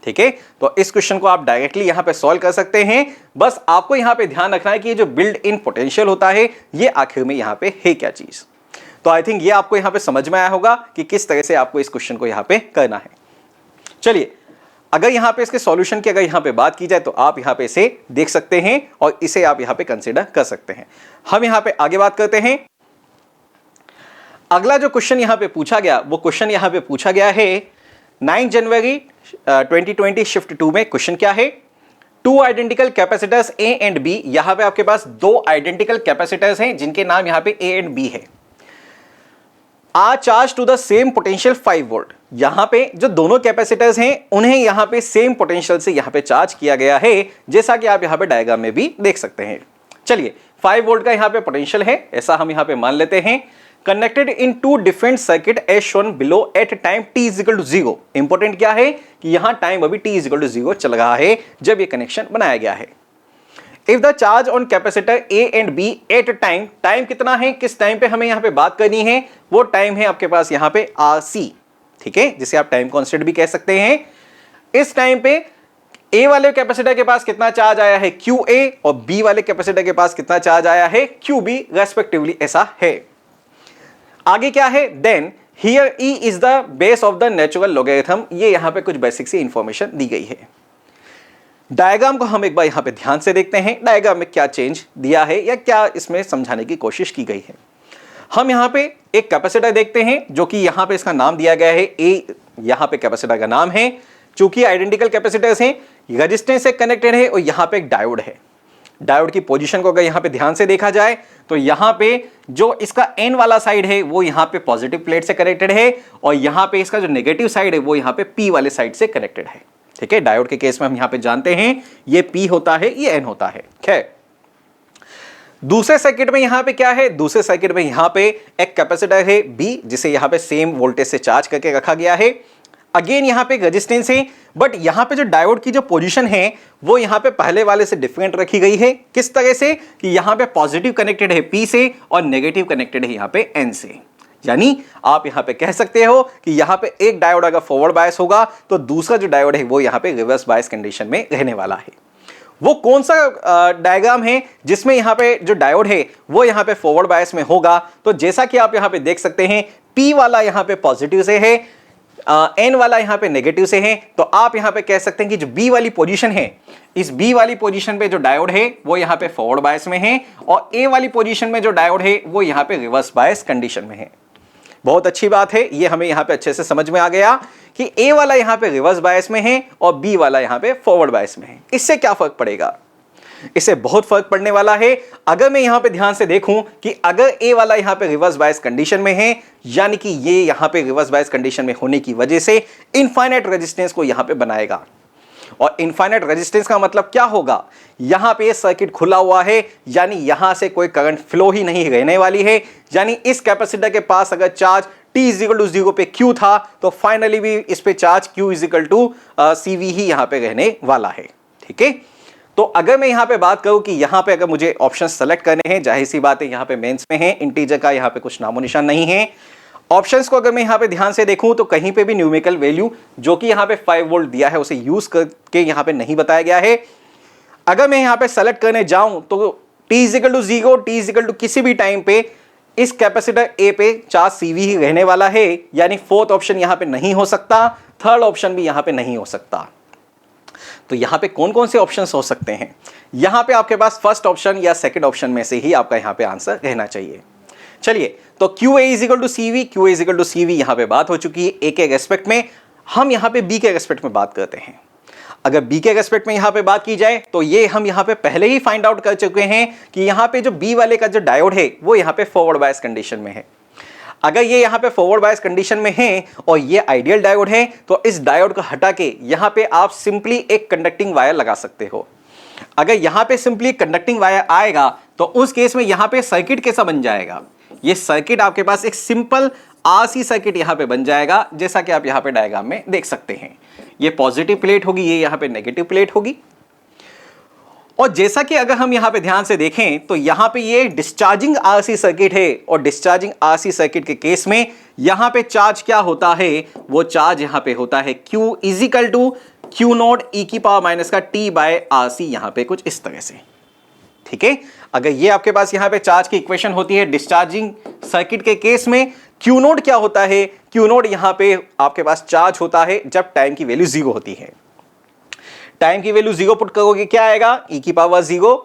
A: ठीक है, तो इस क्वेश्चन को आप डायरेक्टली यहां पे सॉल्व कर सकते हैं। बस आपको यहां पे ध्यान रखना है कि ये जो बिल्ड इन पोटेंशियल होता है, ये आखिर में यहां पे है क्या चीज। तो आई थिंक ये आपको यहां पे समझ में आया होगा कि किस तरह से आपको इस क्वेश्चन को यहां पे करना है। चलिए, अगर यहां पे इसके सॉल्यूशन की अगर यहां पे बात की जाए, तो आप यहां पे इसे देख सकते हैं और इसे आप यहां पे कंसीडर कर सकते हैं। हम यहां पे आगे बात करते हैं। अगला जो क्वेश्चन यहां पे पूछा गया, वो क्वेश्चन यहां पे पूछा गया है 9 जनवरी 2020 शिफ्ट 2 में। क्वेश्चन क्या है? 2 identical capacitors A and B. यहां पे आपके पास 2 आइडेंटिकल कैपेसिटर्स हैं जिनके नाम यहां पे ए एंड बी है। Are charged to the same potential 5 volt. यहां पे जो दोनों कैपेसिटर्स हैं उन्हें यहां पे सेम पोटेंशियल से यहां पे चार्ज किया गया है, जैसा कि आप यहां पे डायग्राम में भी देख सकते हैं। चलिए, 5 वोल्ट का यहां पे पोटेंशियल है, ऐसा हम यहां पे मान लेते हैं। Connected in 2 different circuit as shown below at time t is equal to 0। Important क्या है कि यहां टाइम अभी t इज इक्वल टू 0 चल रहा है जब ये कनेक्शन बनाया गया है। If the charge on capacitor A and B at time, time कितना है, किस टाइम पे हमें यहां पे बात करनी है, वो टाइम है आपके पास यहां पे RC। ठीक है, जिसे आप टाइम कांस्टेंट भी कह सकते हैं। इस टाइम पे ए वाले कैपेसिटर के पास कितना चार्ज आया है QA, और बी वाले कैपेसिटर के पास कितना चार्ज आया है QB रेस्पेक्टिवली, ऐसा है। आगे क्या है? Then here E is the base of the natural logarithm. ये यहां पे कुछ बेसिक सी इंफॉर्मेशन दी गई है। डायग्राम को हम एक बार यहां पे ध्यान से देखते हैं, डायग्राम में क्या चेंज दिया है या क्या इसमें समझाने की कोशिश की गई है। हम यहां पे एक कैपेसिटर देखते हैं, जो कि यहां पे इसका नाम दिया गया है A। यहां पे कैपेसिटर का नाम है, चूंकि आइडेंटिकल कैपेसिटर्स हैं, रेजिस्टेंस से कनेक्टेड है, और यहां पे एक डायोड है। डायोड की पोजीशन को अगर यहां पे ध्यान से देखा जाए, तो यहां पे जो इसका N वाला साइड है वो यहां पे पॉजिटिव प्लेट से कनेक्टेड है, और यहां पे इसका जो नेगेटिव साइड है वो यहां पे P वाले साइड से कनेक्टेड है। ठीक है, डायोड के केस में हम यहां पे जानते हैं ये P होता है, ये N होता है। खैर, दूसरे सर्किट में यहां पे क्या है? दूसरे सर्किट में यहां पे एक कैपेसिटर है B, जिसे यहां पे सेम वोल्टेज से चार्ज करके रखा गया है। अगेन यहां पे एक रेजिस्टेंस है, बट यहां पे जो डायोड की जो पोजीशन है वो यहां पे पहले वाले से डिफरेंट रखी गई है। किस तरह से कि यहां पे पॉजिटिव कनेक्टेड है P से, और नेगेटिव कनेक्टेड है यहां पे N से। यानी आप यहां पे कह सकते हो कि यहां पे एक डायोड अगर फॉरवर्ड बायस होगा, तो दूसरा जो डायोड है वो यहां पे रिवर्स बायस कंडीशन में रहने वाला है। वो कौन सा डायग्राम है जिसमें यहां पे जो डायोड है वो यहां पे फॉरवर्ड बायस में होगा? तो जैसा कि आप यहां पे देख सकते हैं, P वाला यहां पे पॉजिटिव से है, N वाला यहां पे नेगेटिव से है। तो आप यहां पे कह सकते हैं कि जो B वाली पोजीशन है, इस B वाली पोजीशन पे जो डायोड है वो यहां पे फॉरवर्ड बायस में है, और A वाली पोजीशन में जो डायोड है वो यहां पे रिवर्स बायस कंडीशन में है। बहुत अच्छी बात है, ये हमें यहां पे अच्छे से समझ में आ गया कि A वाला यहां पे रिवर्स बायस में है और B वाला यहां पे फॉरवर्ड बायस में है। इससे क्या फर्क पड़ेगा? इससे बहुत फर्क पड़ने वाला है। अगर मैं यहां पे ध्यान से देखूं कि अगर A वाला यहां पे रिवर्स बायस कंडीशन में है, यानी कि ये यहां पे रिवर्स बायस कंडीशन में होने की वजह से इनफाइनाइट रेजिस्टेंस को यहां पे बनाएगा। और इनफाइनाइट रेजिस्टेंस का मतलब क्या होगा? यहां पे सर्किट खुला हुआ है, यानी यहां से कोई करंट फ्लो ही नहीं रहने वाली है। यानी इस कैपेसिटर के पास अगर charge t is equal to 0 पे Q था, तो फाइनली भी इस पे charge Q is equal to CV ही यहां पे रहने वाला है। ठीक है, तो अगर मैं यहां पे बात करूं कि यहां पे अगर मुझे ऑप्शन सेलेक्ट करने हैं, जाहिर सी बात है यहां पे मेंस में है, इंटीजर का यहां पे कुछ नामो निशान नहीं है। ऑप्शंस को अगर मैं यहां पे ध्यान से देखूं, तो कहीं पे भी न्यूमेरिकल वैल्यू जो कि यहां पे 5 वोल्ट दिया है उसे यूज करके यहां पे नहीं बताया गया है। अगर मैं यहां पे सेलेक्ट करने जाऊं, तो t is equal to 0, t is equal to किसी भी टाइम पे इस कैपेसिटर ए पे चार्ज CV ही रहने वाला है, यानी फोर्थ ऑप्शन यहां पे नहीं हो सकता, थर्ड ऑप्शन भी यहां पे नहीं हो सकता। तो यहां पे कौन कौन से ऑप्शंस हो सकते हैं? यहां पे आपके पास फर्स्ट ऑप्शन या सेकंड ऑप्शन में से ही आपका यहां पे आंसर रहना चाहिए। चलिए, तो QA is equal to CV, QA is equal to CV यहां पे बात हो चुकी है ए के रेस्पेक्ट में। हम यहां पे बी के रेस्पेक्ट में बात करते हैं। अगर बी के रेस्पेक्ट में यहां पे बात की जाए तो ये हम यहां पे पहले ही फाइंड आउट कर चुके हैं कि यहां पे जो बी वाले का जो डायोड है वो यहां पे फॉरवर्ड बायस कंडीशन में है। अगर ये यहां पे फॉरवर्ड बायस कंडीशन में है और ये आइडियल डायोड है, तो इस डायोड को हटा के यहां पे आप सिंपली एक कंडक्टिंग वायर लगा सकते हो। अगर यहां पे सिंपली कंडक्टिंग वायर आएगा तो उस केस में यहां पे सर्किट कैसा बन जाएगा? ये सर्किट आपके पास एक सिंपल RC सर्किट यहां पे बन जाएगा, जैसा कि आप यहां पे डायग्राम में देख सकते हैं। ये पॉजिटिव प्लेट होगी, ये यहां पे नेगेटिव प्लेट होगी। और जैसा कि अगर हम यहां पे ध्यान से देखें तो यहां पे ये डिस्चार्जिंग RC सर्किट है, और डिस्चार्जिंग RC सर्किट के केस में यहां पे चार्ज क्या होता है? वो चार्ज यहां पे होता है Q is equal to Q not e की पावर माइनस का T बाय RC, यहां पे कुछ इस तरह से। ठीक है, अगर ये आपके पास यहां पे चार्ज की इक्वेशन होती है डिस्चार्जिंग सर्किट के केस में, Q नोड क्या होता है? Q नोड यहां पे आपके पास चार्ज होता है जब टाइम की वैल्यू 0 होती है। टाइम की वैल्यू 0 पुट करोगे, क्या आएगा? e की पावर 0,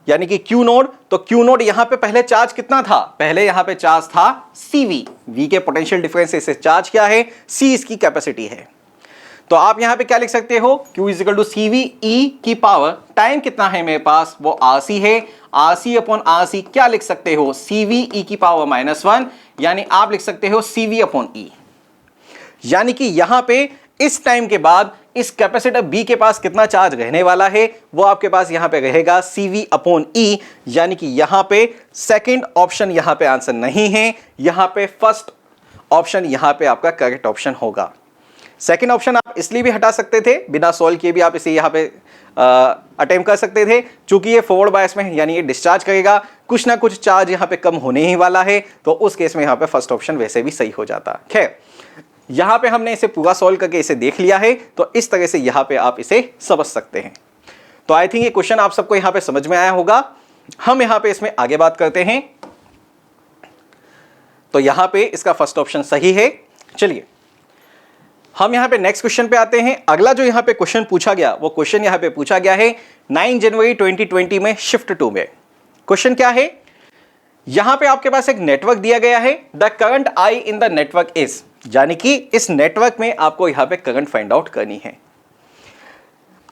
A: यानी कि Q नोड। तो Q नोड यहां पे पहले चार्ज कितना था? पहले यहां पे चार्ज था CV। V के पोटेंशियल डिफरेंस से चार्ज क्या है? C इसकी कैपेसिटी है। तो आप यहां पे क्या लिख सकते हो? Q is equal to CV e की पावर, टाइम कितना है मेरे पास? वो RC है। RC अपॉन RC क्या लिख सकते हो? CV e की पावर -1, यानी आप लिख सकते हो CV अपॉन E। यानी कि यहां पे इस टाइम के बाद इस कैपेसिटर B के पास कितना चार्ज रहने वाला है? वो आपके पास यहां पे रहेगा CV अपॉन E। यानी कि यहां पे सेकंड ऑप्शन यहां पे आंसर नहीं है, यहां पे फर्स्ट ऑप्शन यहां पे आपका करेक्ट ऑप्शन होगा। सेकंड ऑप्शन आप इसलिए भी हटा सकते थे, बिना सॉल्व किए भी आप इसे यहां पे अटेम्प्ट कर सकते थे, क्योंकि ये फॉरवर्ड बायस में है, यानी ये डिस्चार्ज करेगा, कुछ ना कुछ चार्ज यहां पे कम होने ही वाला है, तो उस केस में यहां पे फर्स्ट ऑप्शन वैसे भी सही हो जाता। खैर, यहां पे हमने इसे पूरा सॉल्व करके इसे देख लिया है, तो इस तरह से यहां पे आप इसे समझ सकते हैं। तो आई थिंक ये क्वेश्चन आप सबको यहां पे समझ में आया होगा। हम यहां पे इसमें आगे बात करते हैं। तो यहां पे इसका फर्स्ट ऑप्शन सही है। चलिए, हम यहां पे नेक्स्ट क्वेश्चन पे आते हैं। अगला जो यहां पे क्वेश्चन पूछा गया, वो क्वेश्चन यहां पे पूछा गया है 9 जनवरी 2020 में शिफ्ट 2 में। क्वेश्चन क्या है? यहां पे आपके पास एक नेटवर्क दिया गया है, the current I in the network is, यानी कि इस नेटवर्क में आपको यहां पे करंट फाइंड आउट करनी है।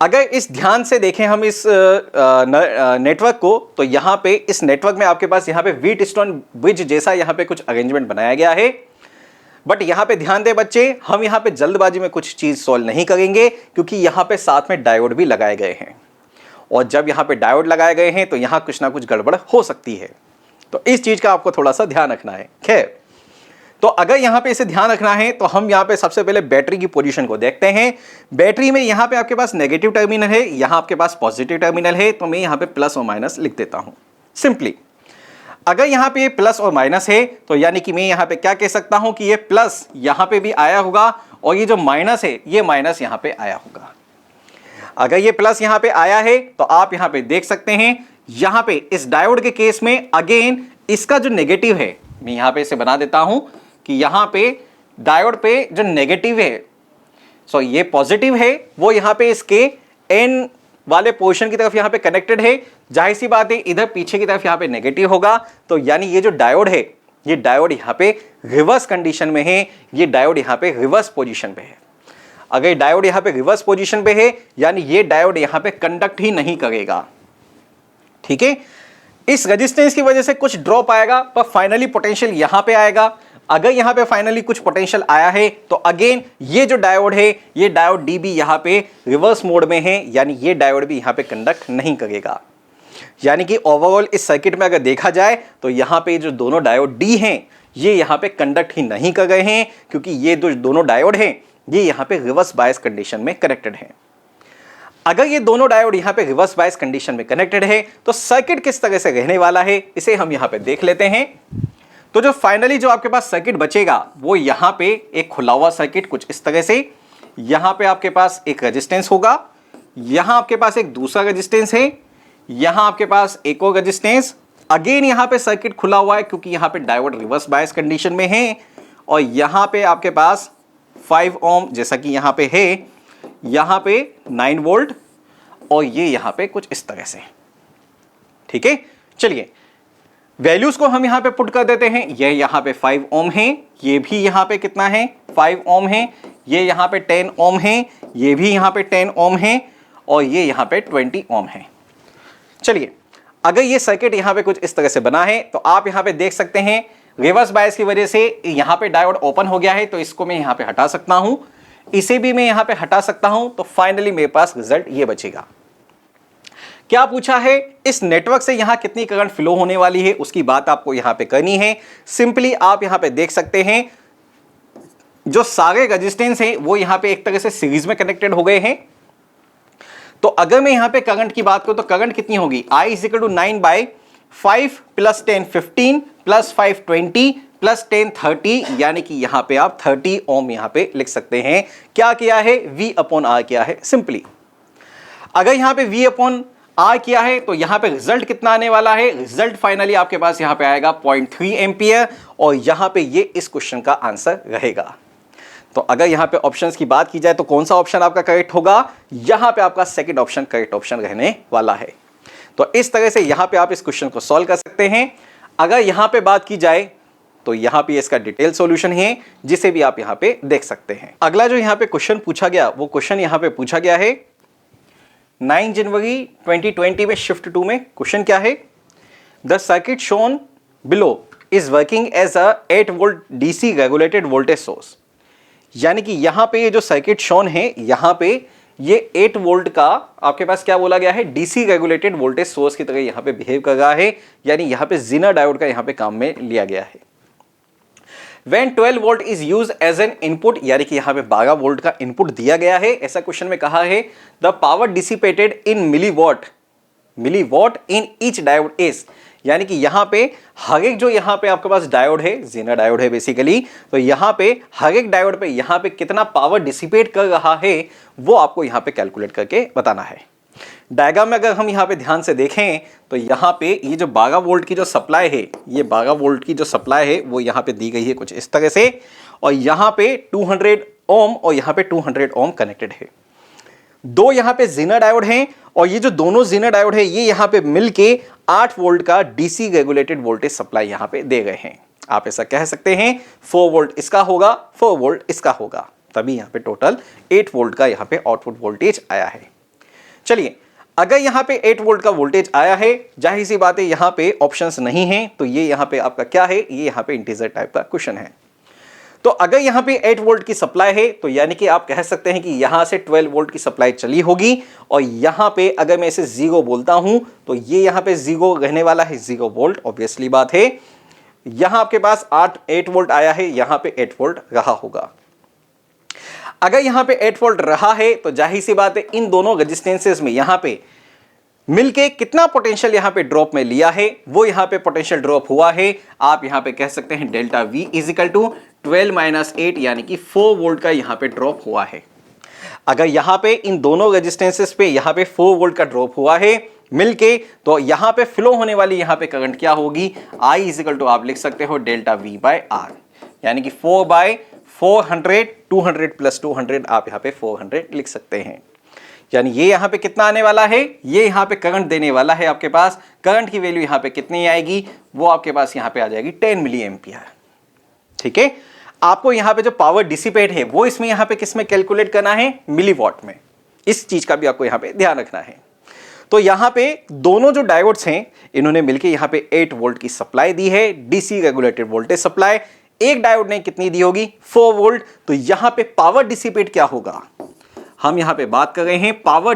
A: अगर इस ध्यान से देखें हम इस नेटवर्क को, तो यहां पे इस नेटवर्क में आपके पास यहां पे व्हीटस्टोन ब्रिज जैसा यहां पे कुछ अरेंजमेंट बनाया गया है। बट यहां पे ध्यान दे बच्चे, हम यहां पे जल्दबाजी में कुछ चीज सॉल्व नहीं करेंगे, क्योंकि यहां पे साथ में डायोड भी लगाए गए हैं, और जब यहां पे डायोड लगाए गए हैं तो यहां कुछ ना कुछ गड़बड़ हो सकती है। तो इस चीज का आपको थोड़ा सा ध्यान रखना है। खैर, तो अगर यहां पे इसे ध्यान रखना है तो हम यहां पे सबसे पहले बैटरी की पोजीशन को देखते हैं। बैटरी में यहां पे आपके पास नेगेटिव टर्मिनल है, यहां आपके पास पॉजिटिव टर्मिनल है, तो मैं यहां पे प्लस और माइनस लिख देता हूं सिंपली। अगर यहां पे प्लस और माइनस है तो यानी कि मैं यहां पे क्या कह सकता हूं कि ये प्लस यहां पे भी आया होगा, और ये जो माइनस है ये माइनस यहां पे आया होगा। अगर ये प्लस यहां पे आया है तो आप यहां पे देख सकते हैं, यहां पे इस डायोड के केस में अगेन इसका जो नेगेटिव है, मैं यहां पे इसे बना देता हूं कि यहां पे डायोड पे जो नेगेटिव है, सो ये पॉजिटिव है, वो यहां पे इसके एन वाले पोर्शन की तरफ यहां पे कनेक्टेड है। जाहिर सी बात है इधर पीछे की तरफ यहां पे नेगेटिव होगा, तो यानी ये जो डायोड है, ये डायोड यहां पे रिवर्स कंडीशन में है, ये डायोड यहां पे रिवर्स पोजीशन पे है। अगर डायोड यहां पे रिवर्स पोजीशन पे है, यानी ये डायोड यहां पे कंडक्ट ही नहीं करेगा। ठीक है, इस रेजिस्टेंस की वजह से कुछ ड्रॉप आएगा, पर फाइनली पोटेंशियल यहां पे आएगा। अगर यहां पे फाइनली कुछ पोटेंशियल आया है तो अगेन ये जो डायोड है, ये डायोड डी भी यहां पे रिवर्स मोड में है, यानी ये डायोड भी यहां पे कंडक्ट नहीं करेगा। यानी कि ओवरऑल इस सर्किट में अगर देखा जाए तो यहां पे जो दोनों डायोड डी हैं, ये यहां पे कंडक्ट ही नहीं कर रहे हैं, क्योंकि ये जो दोनों डायोड हैं ये यहां पे रिवर्स बायस कंडीशन में कनेक्टेड हैं। अगर ये दोनों डायोड यहां पे रिवर्स बायस कंडीशन में कनेक्टेड है तो सर्किट किस तरह से रहने वाला है, इसे हम यहां पे देख लेते हैं। तो जो फाइनली जो आपके पास सर्किट बचेगा वो यहां पे एक खुला हुआ सर्किट कुछ इस तरह से, यहां पे आपके पास एक रेजिस्टेंस होगा, यहां आपके पास एक दूसरा रेजिस्टेंस है, यहां आपके पास एक और रेजिस्टेंस, अगेन यहां पे सर्किट खुला हुआ है क्योंकि यहां पे डायोड रिवर्स बायस कंडीशन में है, और यहां पे आपके पास 5 ओम जैसा कि यहां पे है, यहां पे 9 वोल्ट, और ये यहां पे कुछ इस तरह से। ठीक है, चलिए वैल्यूज को हम यहां पे पुट कर देते हैं। ये यहां पे 5 ओम है, ये भी यहां पे कितना है 5 ओम है, ये यहां पे 10 ओम है, ये भी यहां पे 10 ओम है, और ये यहां पे 20 ओम है। चलिए अगर ये सर्किट यहां पे कुछ इस तरह से बना है तो आप यहां पे देख सकते हैं रिवर्स बायस की वजह से यहां पे डायोड ओपन हो गया है, तो इसको मैं यहां पे हटा सकता हूं, इसे भी मैं यहां पे हटा सकता हूं, तो फाइनली मेरे पास रिजल्ट ये बचेगा। क्या पूछा है, इस नेटवर्क से यहां कितनी करंट फ्लो होने वाली है उसकी बात आपको यहां पे करनी है। सिंपली आप यहां पे देख सकते हैं जो सारे रेजिस्टेंस हैं वो यहां पे एक तरह से सीरीज में कनेक्टेड हो गए हैं। तो अगर मैं यहां पे करंट की बात करूं तो करंट कितनी होगी, I = 9/5 + 10 15 + 5 20 + 10 30, यानी कि यहां पे आप 30 ओम यहां पे लिख सकते हैं। क्या किया है, V/R किया है सिंपली। अगर यहां पे V/R किया है तो यहां पे रिजल्ट कितना आने वाला है, रिजल्ट फाइनली आपके पास यहां पे आएगा 0.3 एम्पियर, और यहां पे ये इस क्वेश्चन का आंसर रहेगा। तो अगर यहां पे ऑप्शंस की बात की जाए तो कौन सा ऑप्शन आपका करेक्ट होगा, यहां पे आपका सेकंड ऑप्शन करेक्ट ऑप्शन रहने वाला है। तो इस तरह से यहां पे आप इस क्वेश्चन को सॉल्व कर सकते हैं। अगर यहां पे बात की जाए तो यहां पे इसका डिटेल सॉल्यूशन है जिसे भी आप यहां पे देख सकते हैं। अगला जो यहां पे क्वेश्चन पूछा गया वो क्वेश्चन यहां पे पूछा गया है 9 जनवरी 2020 में शिफ्ट 2 में। क्वेश्चन क्या है, the circuit shown below is working as a 8 volt DC regulated voltage source. यानी कि यहां पे ये जो सर्किट शोन है यहां पे ये 8 वोल्ट का आपके पास क्या बोला गया है, डीसी रेगुलेटेड वोल्टेज सोर्स की तरह यहां पे बिहेव कर रहा है, यानी यहां पे जीनर डायोड का यहां पे काम में लिया गया है। When 12 volt is use as an input, यानी कि यहां पे 12 वोल्ट का इनपुट दिया गया है, ऐसा क्वेश्चन में कहा है the power dissipated in milliwatt in each diode is, यानी कि यहां पे हर एक जो यहां पे आपके पास डायोड है, जीनर डायोड है बेसिकली, तो यहां पे हर एक डायोड पे यहां पे कितना पावर डिसिपेट कर रहा है वो आपको यहां पे कैलकुलेट करके बताना है। डायग्राम में अगर हम यहां पे ध्यान से देखें तो यहां पे ये जो 12 वोल्ट की जो सप्लाई है, ये 12 वोल्ट की जो सप्लाई है वो यहां पे दी गई है कुछ इस तरह से, और यहां पे 200 ओम और यहां पे 200 ओम कनेक्टेड है। दो यहां पे जीनर डायोड हैं, और ये जो दोनों जीनर डायोड है ये यहां पे मिलके 8 वोल्ट का डीसी रेगुलेटेड वोल्टेज सप्लाई यहां पे दे गए हैं। आप ऐसा कह सकते हैं 4 वोल्ट इसका होगा, 4 वोल्ट इसका होगा, तभी यहां पे टोटल 8 वोल्ट का यहां पे आउटपुट वोल्टेज आया है। चलिए अगर यहां पे 8 वोल्ट का वोल्टेज आया है, जाहिर सी बात है यहां पे ऑप्शंस नहीं है, तो ये यहां पे आपका क्या है, ये यहां पे इंटीजर टाइप का क्वेश्चन है। तो अगर यहां पे 8 वोल्ट की सप्लाई है तो यानी कि आप कह सकते हैं कि यहां से 12 वोल्ट की सप्लाई चली होगी, और यहां पे अगर मैं इसे 0 बोलता हूं तो ये यहां पे 0 रहने वाला है, 0 वोल्ट ऑब्वियसली बात है। यहां आपके पास 8 वोल्ट आया है, यहां पे 8 वोल्ट रहा होगा। अगर यहां पे 8 वोल्ट रहा है तो जाहिर सी बात है इन दोनों रेजिस्टेंसेस में यहां पे मिलके कितना पोटेंशियल यहां पे ड्रॉप में लिया है, वो यहां पे पोटेंशियल ड्रॉप हुआ है। आप यहां पे कह सकते हैं डेल्टा V = 12 - 8, यानी कि 4 वोल्ट का यहां पे ड्रॉप हुआ है। अगर यहां पे इन दोनों रेजिस्टेंसेस पे यहां पे 4 वोल्ट का ड्रॉप हुआ है मिलके, तो यहां पे फ्लो होने वाली यहां पे करंट क्या होगी, I = आप लिख सकते हो डेल्टा V/R, यानी कि 4/400, 200 + 200 आप यहां पे 400 लिख सकते हैं। यानी ये यहां पे कितना आने वाला है, ये यहां पे करंट देने वाला है आपके पास। करंट की वैल्यू यहां पे कितनी आएगी, वो आपके पास यहां पे आ जाएगी 10 मिली एम्पियर। ठीक है, आपको यहां पे जो पावर डिसिपेट है वो इसमें यहां पे किस में कैलकुलेट करना है, मिलीवॉट में। इस चीज का भी आपको यहां पे ध्यान रखना है। तो यहां पे दोनों जो डायोड्स हैं इन्होंने मिलकर यहां पे 8 वोल्ट की सप्लाई दी है, डीसी रेगुलेटेड वोल्टेज सप्लाई। एक डायोड ने कितनी दी होगी, 4 वोल्ट। तो यहां पे पावर डिसिपेट क्या होगा, हम यहां पे बात कर रहे हैं power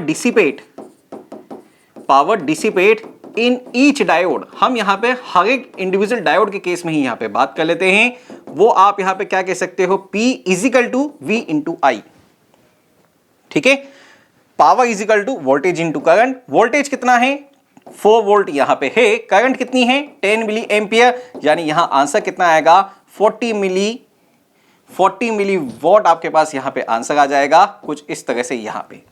A: dissipate in each diode. हम यहां पे हर एक इंडिविजुअल डायोड के केस में ही यहां पे बात कर लेते हैं। वो आप यहां पे क्या कह सकते हो, P = V × I। ठीक है, power = voltage into current. Voltage कितना है, 4 वोल्ट यहां पे है, करंट कितनी है 10 मिली एम्पियर, यानी यहां आंसर कितना आएगा 40 मिली वॉट आपके पास यहां पे आंसर आ जाएगा कुछ इस तरह से यहां पे।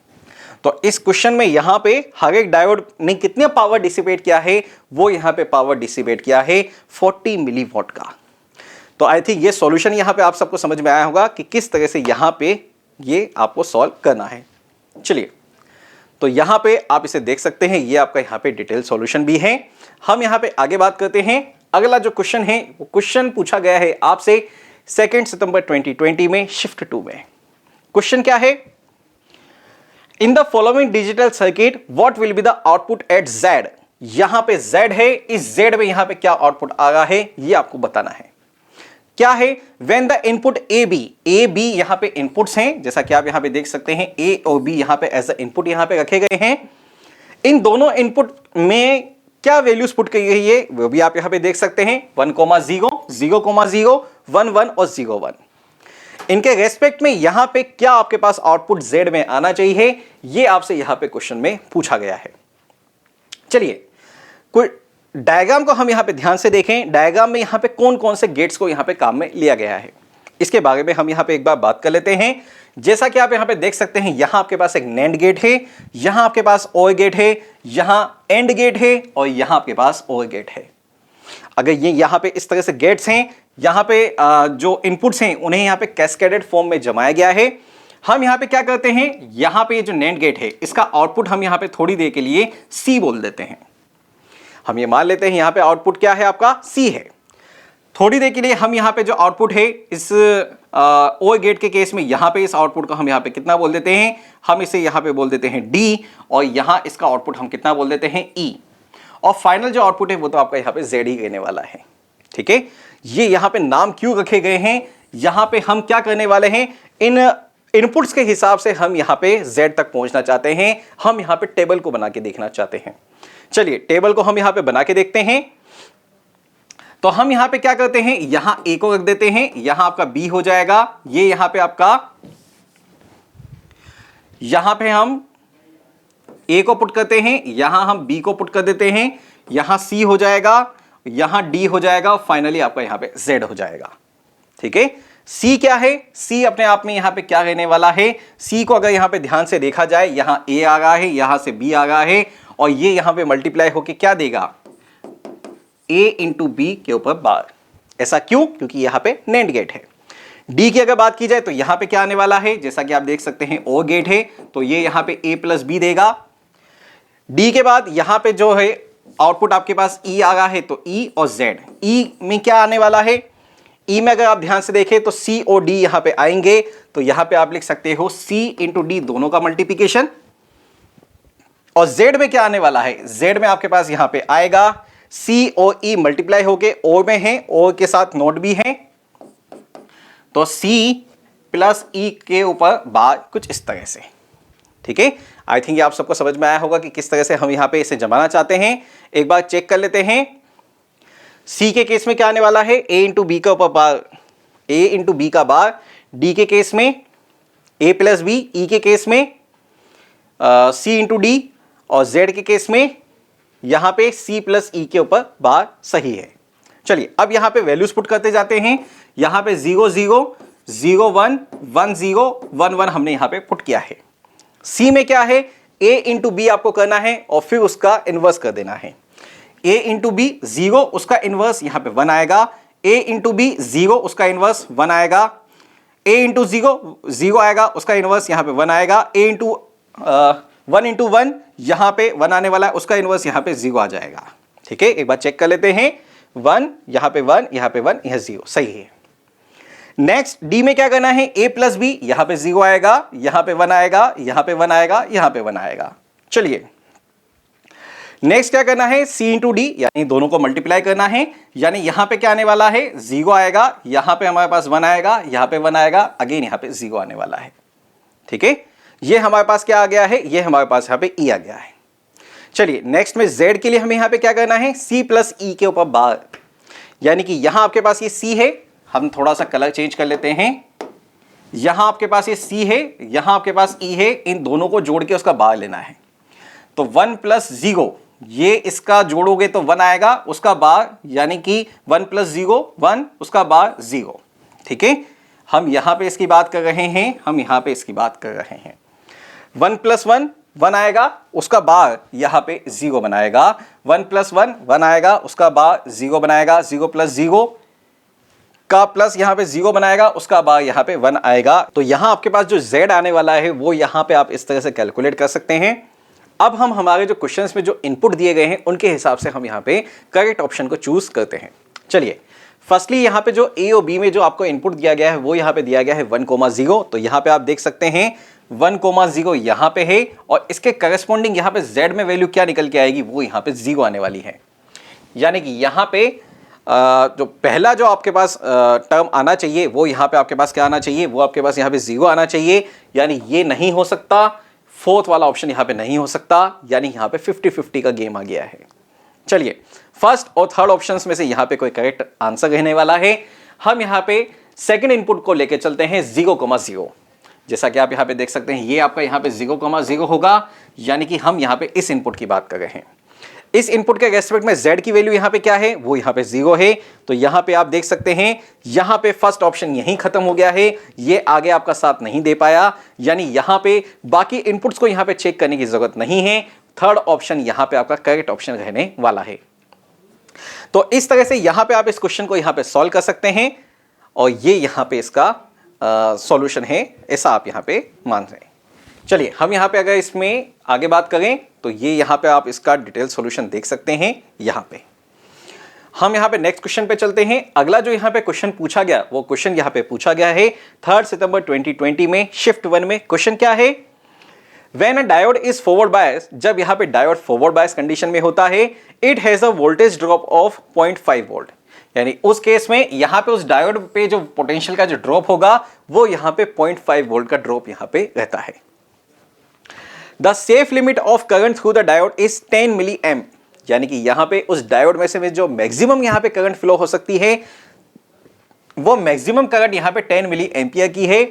A: तो इस क्वेश्चन में यहां पे हर एक डायोड ने कितने पावर डिसिपेट किया है, वो यहां पे पावर डिसिपेट किया है 40 मिलीवॉट का। तो आई थिंक ये सॉल्यूशन यहां पे आप सबको समझ में आया होगा कि किस तरह से यहां पे ये आपको सॉल्व करना है। चलिए, तो यहां पे आप इसे देख सकते हैं, ये आपका यहां पे डिटेल सॉल्यूशन भी है। हम यहां पे आगे बात करते हैं। अगला जो क्वेश्चन है वो क्वेश्चन पूछा गया है आपसे 2 सितंबर 2020 में शिफ्ट 2 में। क्वेश्चन क्या है, in the following digital circuit what will be the output at Z। यहां पे Z है, इस Z में यहां पे क्या आउटपुट आ रहा है ये आपको बताना है। क्या है, when the input A B यहां पे इनपुट्स हैं, जैसा कि आप यहां पे देख सकते हैं ए और बी यहां पे एज अ इनपुट यहां पे रखे गए हैं। इन दोनों इनपुट में क्या वैल्यूज पुट की गई है वो भी आप यहां पे देख सकते हैं, 1, 0, 0, 0, 1, 1 और 0, 1। इनके रेस्पेक्ट में यहां पे क्या आपके पास आउटपुट Z में आना चाहिए, ये आपसे यहां पे क्वेश्चन में पूछा गया है। चलिए, कोई डायग्राम को हम यहां पे ध्यान से देखें। डायग्राम में यहां पे कौन कौन से गेट्स को यहां पे काम में लिया गया है, इसके बारे में हम यहां पे एक बार बात कर लेते हैं। जैसा कि आप यहां पे देख सकते हैं, यहां आपके पास एक NAND गेट है, यहां आपके पास OR गेट है, यहां AND गेट है और यहां आपके पास OR गेट है। अगर ये यहां पे इस तरह से गेट्स हैं, यहां पे जो इनपुट्स हैं उन्हें यहां पे कैस्केडेड फॉर्म में जमाया गया है। हम यहां पे क्या करते हैं, यहां पे जो NAND गेट है इसका आउटपुट हम यहां पे थोड़ी देर के लिए C बोल देते हैं। हम ये मान लेते हैं यहां पे आउटपुट क्या है, आपका C है। थोड़ी देर के लिए हम यहां पे जो आउटपुट है इस OR गेट के केस में यहां पे इस आउटपुट को हम यहां पे कितना बोल देते हैं, हम इसे यहां पे बोल देते हैं D, और यहां इसका आउटपुट हम कितना बोल देते हैं E। और फाइनल जो आउटपुट है वो तो आपका यहां पे Z ही रहने वाला है। ठीक है, ये यहां पे नाम क्यों रखे गए हैं, यहां पे हम क्या करने वाले हैं, इन इनपुट्स के हिसाब से हम यहां पे Z तक पहुंचना चाहते हैं। हम यहां पे टेबल को बना के देखना चाहते हैं। चलिए, टेबल को हम यहां पे बना के देखते हैं। तो हम यहां पे क्या करते हैं, यहां A को रख देते हैं, यहां आपका B हो जाएगा, ये यहां पे आपका, यहां पे हम A को पुट करते हैं, यहां हम B को पुट कर देते हैं, यहां C हो जाएगा, यहां D हो जाएगा और फाइनली आपका यहां पे Z हो जाएगा। ठीक है, C क्या है, C अपने आप में यहां पे क्या रहने वाला है, C को अगर यहां पे ध्यान से देखा जाए, यहां A आ रहा है, यहां से B आ रहा है और ये यहां पे मल्टीप्लाई होके क्या देगा, A इंटू B के ऊपर बार। ऐसा क्यों, क्योंकि यहां पे NAND गेट है। D की अगर बात की जाए तो यहां पे क्या आने वाला है, जैसा कि आप देख सकते हैं OR गेट है, तो ये यहां पे A प्लस B देगा। D के बाद यहां पे जो है आउटपुट आपके पास E आ रहा है, तो E और Z। E में क्या आने वाला है, E में अगर आप ध्यान से देखें तो C और D यहां पे आएंगे, तो यहां पे आप लिख सकते हो C इंटू D दोनों का मल्टीप्लिकेशन। और Z में क्या आने वाला है, Z में आपके पास यहां पे आएगा C और E मल्टीप्लाई होके O में है, O के साथ नोट भी है, तो C प्लस E के ऊपर बार कुछ इस तरह से। ठीक है, आई थिंक ये आप सबको समझ में आया होगा कि किस तरह से हम यहां पे इसे जमाना चाहते हैं। एक बार चेक कर लेते हैं। C के केस में क्या आने वाला है, A इंटू बी का ऊपर बार, A इंटू बी का बार। D के केस में A प्लस बी, E के केस में C इंटू डी, और Z के केस में यहां पे C प्लस E के ऊपर बार सही है। चलिए, अब यहां पे वैल्यूज पुट करते जाते हैं। यहां पे 0, 0, 0, 1, 1, 0, 1, 1 हमने यहां पे पुट किया है। C में क्या है, A इंटू बी आपको करना है और फिर उसका इनवर्स कर देना है। A इंटू बी 0, उसका इनवर्स यहां पे 1 आएगा। A इंटू बी 0, उसका इनवर्स 1 आएगा। A इंटू 0, 0 आएगा, उसका इनवर्स यहां पे 1 आएगा। A इंटू 1 इंटू 1 यहां पे 1 आने वाला है, उसका इनवर्स यहां पे 0 आ जाएगा। ठीक है, एक बार चेक कर लेते हैं। 1 यहां पे 1, यहां पे 1, यहां 0 सही है। नेक्स्ट D में क्या करना है, A प्लस बी, यहां पे 0 आएगा, यहां पे 1 आएगा, यहां पे 1 आएगा, यहां पे 1 आएगा। चलिए, नेक्स्ट क्या करना है, C इंटू डी, यानी दोनों को मल्टीप्लाई करना है। यानी यहां पे क्या आने वाला है, 0 आएगा, यहां पे हमारे पास 1 आएगा, यहां पे 1 आएगा, अगेन यहां पे 0 आने वाला है। ठीक है, ये हमारे पास क्या आ गया है, ये हमारे पास यहां पे E आ गया है। चलिए, नेक्स्ट में Z के लिए हमें यहां पे क्या करना है, C प्लस E के ऊपर बार। यानी कि यहां आपके पास ये C है, हम थोड़ा सा कलर चेंज कर लेते हैं। यहां आपके पास ये C है, यहां आपके पास E है, इन दोनों को जोड़ के उसका बार लेना है। तो 1 प्लस 0, ये इसका जोड़ोगे तो 1 आएगा, उसका बार, यानी कि 1 प्लस 0 1, उसका बार 0। ठीक है, हम यहां पे इसकी बात कर रहे हैं, हम यहां पे इसकी बात कर रहे हैं। 1 प्लस 1 1 आएगा, उसका बार यहां पे 0 बनाएगा, 1 + 1 1 आएगा, उसका बार 0 बनाएगा, 0 + 0 का प्लस यहां पे 0 बनाएगा, उसका बार यहां पे 1 आएगा। तो यहां आपके पास जो z आने वाला है वो यहां पे आप इस तरह से कैलकुलेट कर सकते हैं। अब हम हमारे जो क्वेश्चंस में जो इनपुट दिए गए हैं उनके हिसाब से हम यहां पे करेक्ट ऑप्शन को चूज करते हैं। चलिए, फर्स्टली यहां पे जो ए और बी में जो आपको इनपुट दिया गया है वो यहां पे दिया गया है 1,0। तो यहां पे आप देख सकते हैं 1,0 यहां पे है और इसके करस्पॉन्डिंग यहां पे z में वैल्यू क्या निकल के आएगी, वो यहां पे 0 आने वाली है। यानी कि यहां पे जो पहला जो आपके पास टर्म आना चाहिए वो यहां पे आपके पास क्या आना चाहिए, वो आपके पास यहां पे 0 आना चाहिए। यानी ये नहीं हो सकता, फोर्थ वाला ऑप्शन यहां पे नहीं हो सकता, यानी यहां पे 50-50 का गेम आ गया है। चलिए, फर्स्ट और थर्ड ऑप्शंस में से यहां पे कोई करेक्ट आंसर रहने वाला है। हम यहां पे सेकंड इनपुट को लेके चलते हैं 0,0। जैसा कि आप यहां पे देख सकते हैं ये आपका यहां पे 0,0 होगा, यानी कि हम यहां पे इस इनपुट की बात कर रहे हैं। इस इनपुट के रेस्पेक्ट में z की वैल्यू यहां पे क्या है, वो यहां पे 0 है। तो यहां पे आप देख सकते हैं यहां पे फर्स्ट ऑप्शन यहीं खत्म हो गया है, ये आगे आपका साथ नहीं दे पाया, यानी यहां पे बाकी इनपुट्स को यहां पे चेक करने की जरूरत नहीं है। थर्ड ऑप्शन यहां पे आपका करेक्ट ऑप्शन रहने वाला है। तो इस तरह से यहां पे आप इस क्वेश्चन को यहां पे सॉल्व कर सकते हैं और ये यहां पे इसका सॉल्यूशन है, ऐसा आप यहां पे मान रहे हैं। चलिए, हम यहां पे अगर इसमें आगे बात करें तो ये यहां पे आप इसका डिटेल सॉल्यूशन देख सकते हैं। यहां पे हम यहां पे नेक्स्ट क्वेश्चन पे चलते हैं। अगला जो यहां पे क्वेश्चन पूछा गया वो क्वेश्चन यहां पे पूछा गया है 3 सितंबर 2020 में शिफ्ट 1 में। क्वेश्चन क्या है, when a diode is forward bias, जब यहां पे डायोड फॉरवर्ड बायस कंडीशन में होता है, it has a voltage drop of 0.5 volt. यानी उस केस में यहां पे उस डायोड पे जो पोटेंशियल का जो ड्रॉप होगा वो यहां पे 0.5 वोल्ट का ड्रॉप यहां पे रहता है। The safe limit of current through the diode is 10 milli amp. यानी कि यहां पे उस डायोड में से जो मैक्सिमम यहां पे करंट फ्लो हो सकती है वो मैक्सिमम करंट यहां पे 10 मिली एम्पियर की है।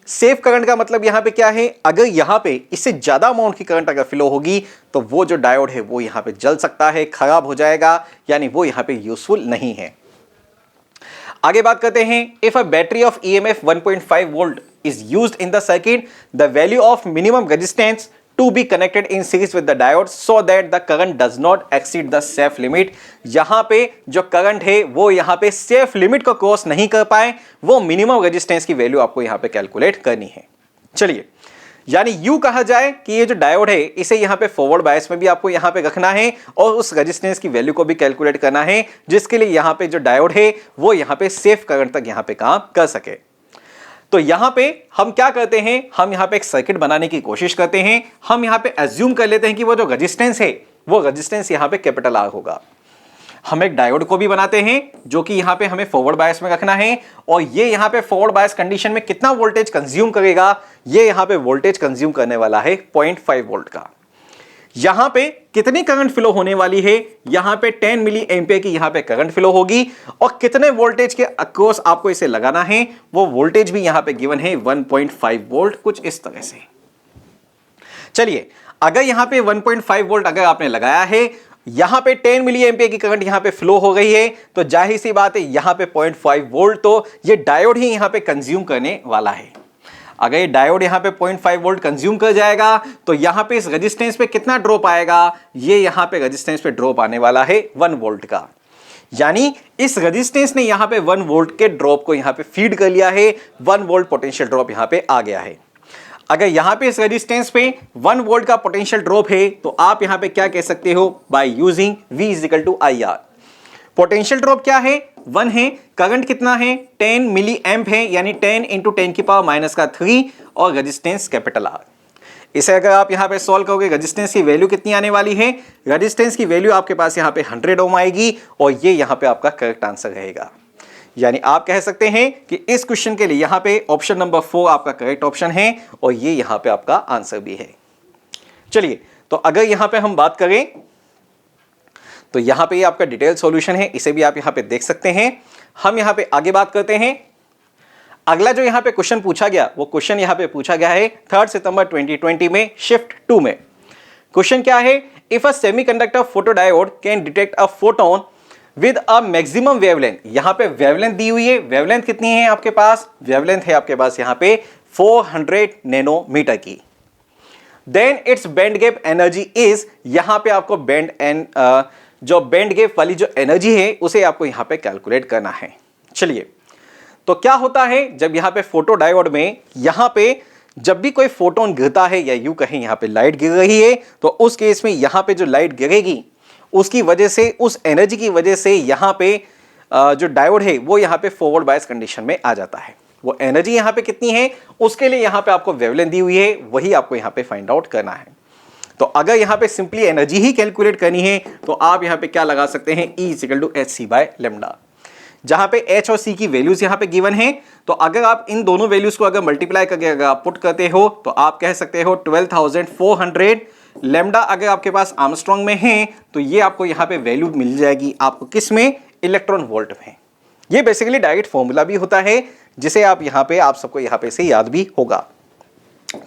A: सेफ करंट का मतलब यहां पे क्या है, अगर यहां पे इससे ज्यादा अमाउंट की करंट अगर फ्लो होगी तो वो जो डायोड है वो यहां पे जल सकता है, खराब हो जाएगा, यानी वो यहां पे यूजफुल नहीं है। आगे बात करते हैं, if a battery of EMF 1.5 volt is used in the circuit, the value of minimum resistance to be connected in series with the diode so that the current does not exceed the safe limit। यहां पे जो current है वो यहां पे safe limit को cross नहीं कर पाए, वो मिनिमम रेजिस्टेंस की वैल्यू आपको यहां पे कैलकुलेट करनी है। चलिए, यानी यूं कहा जाए कि ये जो डायोड है इसे यहां पे फॉरवर्ड बायस में भी आपको यहां पे रखना है और उस रेजिस्टेंस की वैल्यू को भी कैलकुलेट करना है, जिसके लिए यहां पे जो डायोड है वो यहां पे सेफ करंट तक यहां पे काम कर सके। तो यहां पे हम क्या करते हैं, हम यहां पे एक सर्किट बनाने की कोशिश करते हैं। हम यहां पे एज्यूम कर लेते हैं कि वो जो रेजिस्टेंस है वो रेजिस्टेंस यहां पे कैपिटल आर होगा। हम एक डायोड को भी बनाते हैं जो कि यहां पे हमें फॉरवर्ड बायस में रखना है और ये यहां पे फॉरवर्ड बायस कंडीशन में कितना वोल्टेज कंज्यूम करेगा, ये यहां पे वोल्टेज कंज्यूम करने वाला है 0.5 वोल्ट का। यहां पे कितनी करंट फ्लो होने वाली है, यहां पे 10 मिली एम्पियर की यहां पे करंट फ्लो होगी और कितने वोल्टेज के अक्रॉस आपको इसे लगाना है, वो वोल्टेज भी यहां पे गिवन है 1.5 वोल्ट, कुछ इस तरह से। चलिए, अगर यहां पे 1.5 वोल्ट अगर आपने लगाया है, यहां पे 10 मिली एम्पियर की करंट यहां पे फ्लो हो गई है, तो जाहिर सी बात है यहां पे 0.5 वोल्ट तो ये डायोड ही यहां पे कंज्यूम करने वाला है। अगर ये डायोड यहां पे 0.5 वोल्ट कंज्यूम कर जाएगा तो यहां पे इस रेजिस्टेंस पे कितना ड्रॉप आएगा, ये यहां पे रेजिस्टेंस पे ड्रॉप आने वाला है 1 वोल्ट का। यानी इस रेजिस्टेंस ने यहां पे 1 वोल्ट के ड्रॉप को यहां पे फीड कर लिया है, 1 वोल्ट पोटेंशियल ड्रॉप यहां पे आ गया है। अगर यहां पे इस रेजिस्टेंस पे 1 वोल्ट का पोटेंशियल ड्रॉप है तो आप यहां पे क्या कह सकते हो, by using V = IR। Potential drop क्या है, 1 है, करंट कितना है 10 मिली एम्प है, यानी 10 × 10⁻³ और रेजिस्टेंस कैपिटल R। इसे अगर आप यहां पे सॉल्व करोगे, रेजिस्टेंस की वैल्यू कितनी आने वाली है, रेजिस्टेंस की वैल्यू आपके पास यहां पे 100 ओम आएगी और ये यहां पे आपका करेक्ट आंसर रहेगा। यानी आप कह सकते हैं कि इस क्वेश्चन के लिए यहां पे ऑप्शन नंबर 4 आपका करेक्ट ऑप्शन है और ये यहां पे आपका आंसर भी है। चलिए, तो अगर यहां पे हम बात करें तो यहां पे ये आपका डिटेल सॉल्यूशन है, इसे भी आप यहां पे देख सकते हैं। हम यहां पे आगे बात करते हैं। अगला जो यहां पे क्वेश्चन पूछा गया वो क्वेश्चन यहां पे पूछा गया है 3 सितंबर 2020 में शिफ्ट 2 में। क्वेश्चन क्या है, if a semiconductor photodiode can detect a photon with a maximum wavelength. यहां पे वेवलेंथ दी हुई है, वेवलेंथ कितनी है आपके पास, वेवलेंथ है आपके पास यहां पे 400 नैनोमीटर की। Then its band gap energy is, यहां पे आपको जो बैंड गैप वाली जो एनर्जी है उसे आपको यहां पे कैलकुलेट करना है। चलिए, तो क्या होता है जब यहां पे फोटो डायोड में यहां पे जब भी कोई फोटोन गिरता है या यूं कहें यहां पे लाइट गिर रही है, तो उस केस में यहां पे जो लाइट गिरेगी उसकी वजह से, उस एनर्जी की वजह से यहां पे जो डायोड है वो यहां पे फॉरवर्ड बायस कंडीशन में आ जाता है। वो एनर्जी यहां पे कितनी है उसके लिए यहां पे आपको वेवलेंथ दी हुई है, वही आपको यहां पे फाइंड आउट करना है। तो अगर यहां पे सिंपली एनर्जी ही कैलकुलेट करनी है तो आप यहां पे क्या लगा सकते हैं, E = hc/λ, जहां पे h और c की वैल्यूज यहां पे गिवन है। तो अगर आप इन दोनों वैल्यूज को अगर मल्टीप्लाई करके अगर आप पुट करते हो तो आप कह सकते हो 12,400 लैम्डा अगर आपके पास आर्मस्ट्रांग में है तो ये आपको यहां पे वैल्यू मिल जाएगी आपको किस में, इलेक्ट्रॉन वोल्ट में। ये बेसिकली डायरेक्ट फॉर्मूला भी होता है जिसे आप यहां पे, आप सबको यहां पे से याद भी होगा।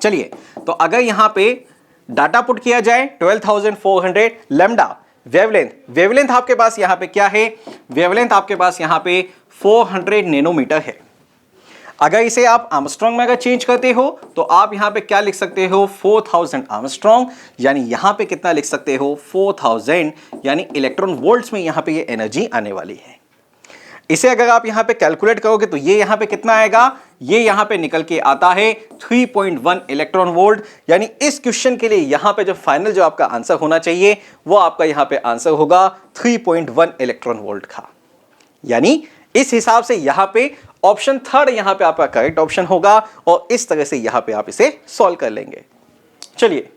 A: चलिए, तो अगर यहां पे डाटा पुट किया जाए 12,400 लैम्डा वेवलेंथ आपके पास यहां पे क्या है, वेवलेंथ आपके पास यहां पे 400 नैनोमीटर है। अगर इसे आप आर्मस्ट्रांग में अगर चेंज करते हो तो आप यहां पे क्या लिख सकते हो, 4000 आर्मस्ट्रांग, यानी यहां पे कितना लिख सकते हो, 4000, यानी इलेक्ट्रॉन वोल्ट्स में यहां पे ये एनर्जी आने वाली है। इसे अगर आप यहां पे कैलकुलेट करोगे तो ये यहां पे कितना आएगा, ये यहां पे निकल के आता है 3.1 इलेक्ट्रॉन वोल्ट। यानी इस क्वेश्चन के लिए यहां पे जो फाइनल जो आपका आंसर होना चाहिए वो आपका यहां पे आंसर होगा 3.1 इलेक्ट्रॉन वोल्ट का। यानी इस हिसाब से यहां पे ऑप्शन थर्ड यहां पे आपका करेक्ट ऑप्शन होगा और इस तरह से यहां पे आप इसे सॉल्व कर लेंगे। चलिए,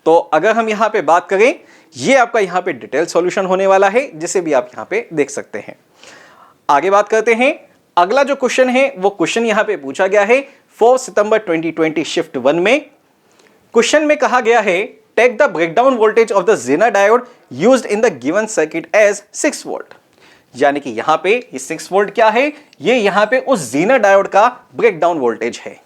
A: तो अगर हम यहां पे बात करें, ये आपका यहां पे डिटेल सॉल्यूशन होने वाला है जिसे भी आप यहां पे देख सकते हैं। आगे बात करते हैं, अगला जो क्वेश्चन है वो क्वेश्चन यहां पे पूछा गया है 4 सितंबर 2020 शिफ्ट 1 में। क्वेश्चन में कहा गया है, take the breakdown voltage of the zener diode used in the given circuit as 6 volt. यानी कि यहां पे ये 6 वोल्ट क्या है, ये यहां पे उस जेनर डायोड का ब्रेकडाउन वोल्टेज है।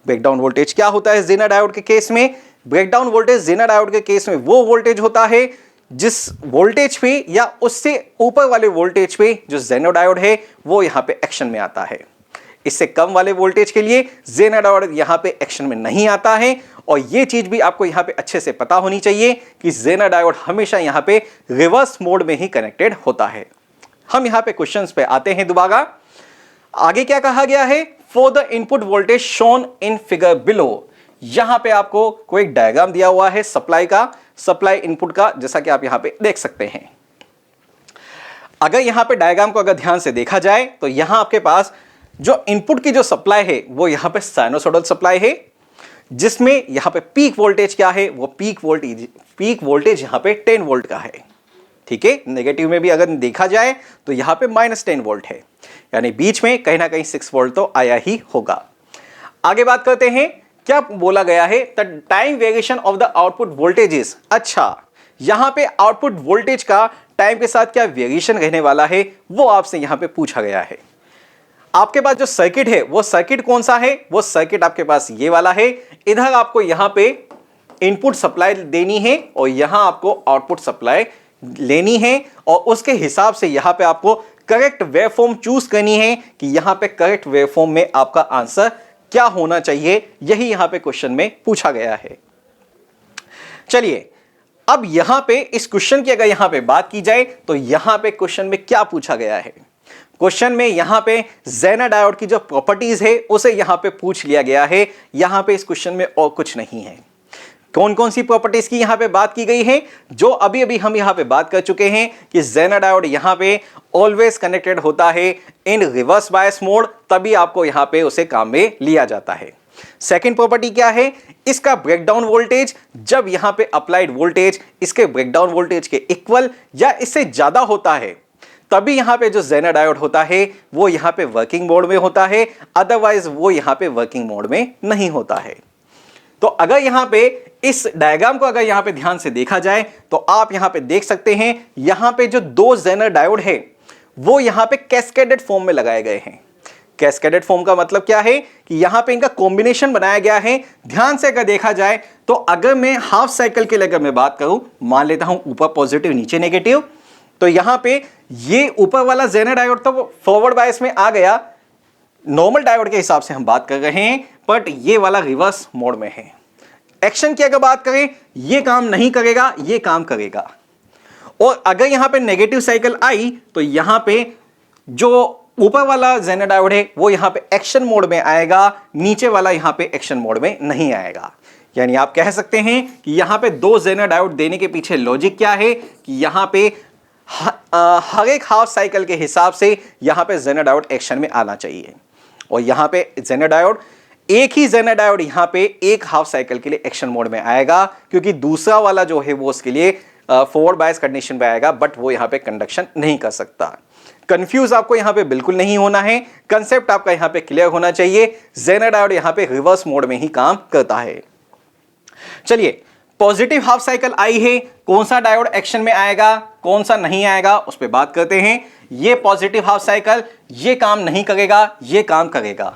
A: ब्रेकडाउन वोल्टेज क्या होता है जेनर डायोड के केस में, ब्रेकडाउन वोल्टेज जेनर डायोड के केस में वो वोल्टेज होता है जिस वोल्टेज पे या उससे ऊपर वाले वोल्टेज पे जो जेनर डायोड है वो यहां पे एक्शन में आता है। इससे कम वाले वोल्टेज के लिए जेनर डायोड यहां पे एक्शन में नहीं आता है। और ये चीज भी आपको यहां पे अच्छे से पता होनी चाहिए कि जेनर डायोड हमेशा यहां पे रिवर्स मोड में ही कनेक्टेड होता है। हम यहां पे क्वेश्चंस पे आते हैं दोबारा। आगे क्या कहा गया है, for the input voltage shown in figure below. यहां पे आपको कोई डायग्राम दिया हुआ है सप्लाई का, सप्लाई इनपुट का, जैसा कि आप यहां पे देख सकते हैं। अगर यहां पे डायग्राम को अगर ध्यान से देखा जाए तो यहां आपके पास जो इनपुट की जो सप्लाई है वो यहां पे साइनोसॉइडल सप्लाई है, जिसमें यहां पे पीक वोल्टेज क्या है, वो पीक वोल्टेज यहां पे 10 वोल्ट का है। ठीक है, नेगेटिव में भी अगर देखा जाए तो यहां पे -10 वोल्ट है, यानी बीच में कहीं ना कहीं 6 वोल्ट तो आया ही होगा। आगे बात करते हैं, क्या बोला गया है, the time variation of the output voltages. अच्छा, यहां पे आउटपुट वोल्टेज का टाइम के साथ क्या वेरिएशन रहने वाला है वो आपसे यहां पे पूछा गया है। आपके पास जो सर्किट है वो सर्किट कौन सा है, वो सर्किट आपके पास ये वाला है। इधर आपको यहां पे इनपुट सप्लाई देनी है और यहां आपको आउटपुट सप्लाई लेनी है और उसके हिसाब से यहां पे आपको करेक्ट वेवफॉर्म चूज करनी है कि यहां पे करेक्ट वेवफॉर्म में आपका आंसर क्या होना चाहिए, यही यहां पे क्वेश्चन में पूछा गया है। चलिए, अब यहां पे इस क्वेश्चन की अगर यहां पे बात की जाए तो यहां पे क्वेश्चन में क्या पूछा गया है, क्वेश्चन में यहां पे जेनर डायोड की जो प्रॉपर्टीज है उसे यहां पे पूछ लिया गया है। यहां पे इस क्वेश्चन में और कुछ नहीं है। कौन कौन सी प्रॉपर्टीज की यहां पे बात की गई है, जो अभी अभी हम यहां पे बात कर चुके हैं कि जेनर डायोड यहां पे ऑलवेज कनेक्टेड होता है इन रिवर्स बायस मोड, तभी आपको यहां पे उसे काम में लिया जाता है। सेकंड प्रॉपर्टी क्या है, इसका ब्रेकडाउन वोल्टेज जब यहां पे अप्लाइड वोल्टेज इसके ब्रेकडाउन वोल्टेज के इक्वल या इससे ज्यादा होता है तभी यहां पे जो जेनर डायोड होता है वो यहां पे वर्किंग मोड में होता है, अदरवाइज वो यहां पे वर्किंग मोड में नहीं होता है। तो अगर यहां पे इस डायग्राम को अगर यहां पे ध्यान से देखा जाए तो आप यहां पे देख सकते हैं यहां पे जो दो जेनर डायोड है वो यहां पे कैस्केडेड फॉर्म में लगाए गए हैं। कैस्केडेड फॉर्म का मतलब क्या है कि यहां पे इनका कॉम्बिनेशन बनाया गया है। ध्यान से अगर देखा जाए तो अगर मैं हाफ साइकिल के लिए अगर मैं बात करूं, मान लेता हूं ऊपर पॉजिटिव नीचे नेगेटिव, तो यहां पे ये ऊपर वाला जेनर डायोड तो फॉरवर्ड बायस में आ गया, नॉर्मल डायोड के हिसाब से हम बात कर रहे हैं, बट ये वाला रिवर्स मोड में है। एक्शन की अगर बात करें, ये काम नहीं करेगा, ये काम करेगा। और अगर यहां पे नेगेटिव साइकिल आई तो यहां पे जो ऊपर वाला जेनर डायोड है वो यहां पे एक्शन मोड में आएगा, नीचे वाला यहां पे एक्शन मोड में नहीं आएगा। यानी आप कह सकते हैं कि यहां पे दो जेनर डायोड देने के पीछे लॉजिक क्या है कि यहां पे हर एक हाफ साइकिल के हिसाब से यहां पे जेनर डायोड एक्शन में आना चाहिए। और यहां पे जेनर डायोड, एक ही जेनर डायोड यहां पे एक हाफ साइकिल के लिए एक्शन मोड में आएगा, क्योंकि दूसरा वाला जो है वो उसके लिए फॉरवर्ड बायस कंडीशन पे आएगा, बट वो यहां पे कंडक्शन नहीं कर सकता। कंफ्यूज आपको यहां पे बिल्कुल नहीं होना है, कंसेप्ट आपका यहां पे क्लियर होना चाहिए। जेनर डायोड यहां पे रिवर्स मोड में ही काम करता है। चलिए, पॉजिटिव हाफ साइकिल आई है, कौन सा डायोड एक्शन में आएगा, कौन सा नहीं आएगा, उस पर बात करते हैं। ये पॉजिटिव हाफ साइकिल ये काम नहीं करेगा, ये काम करेगा।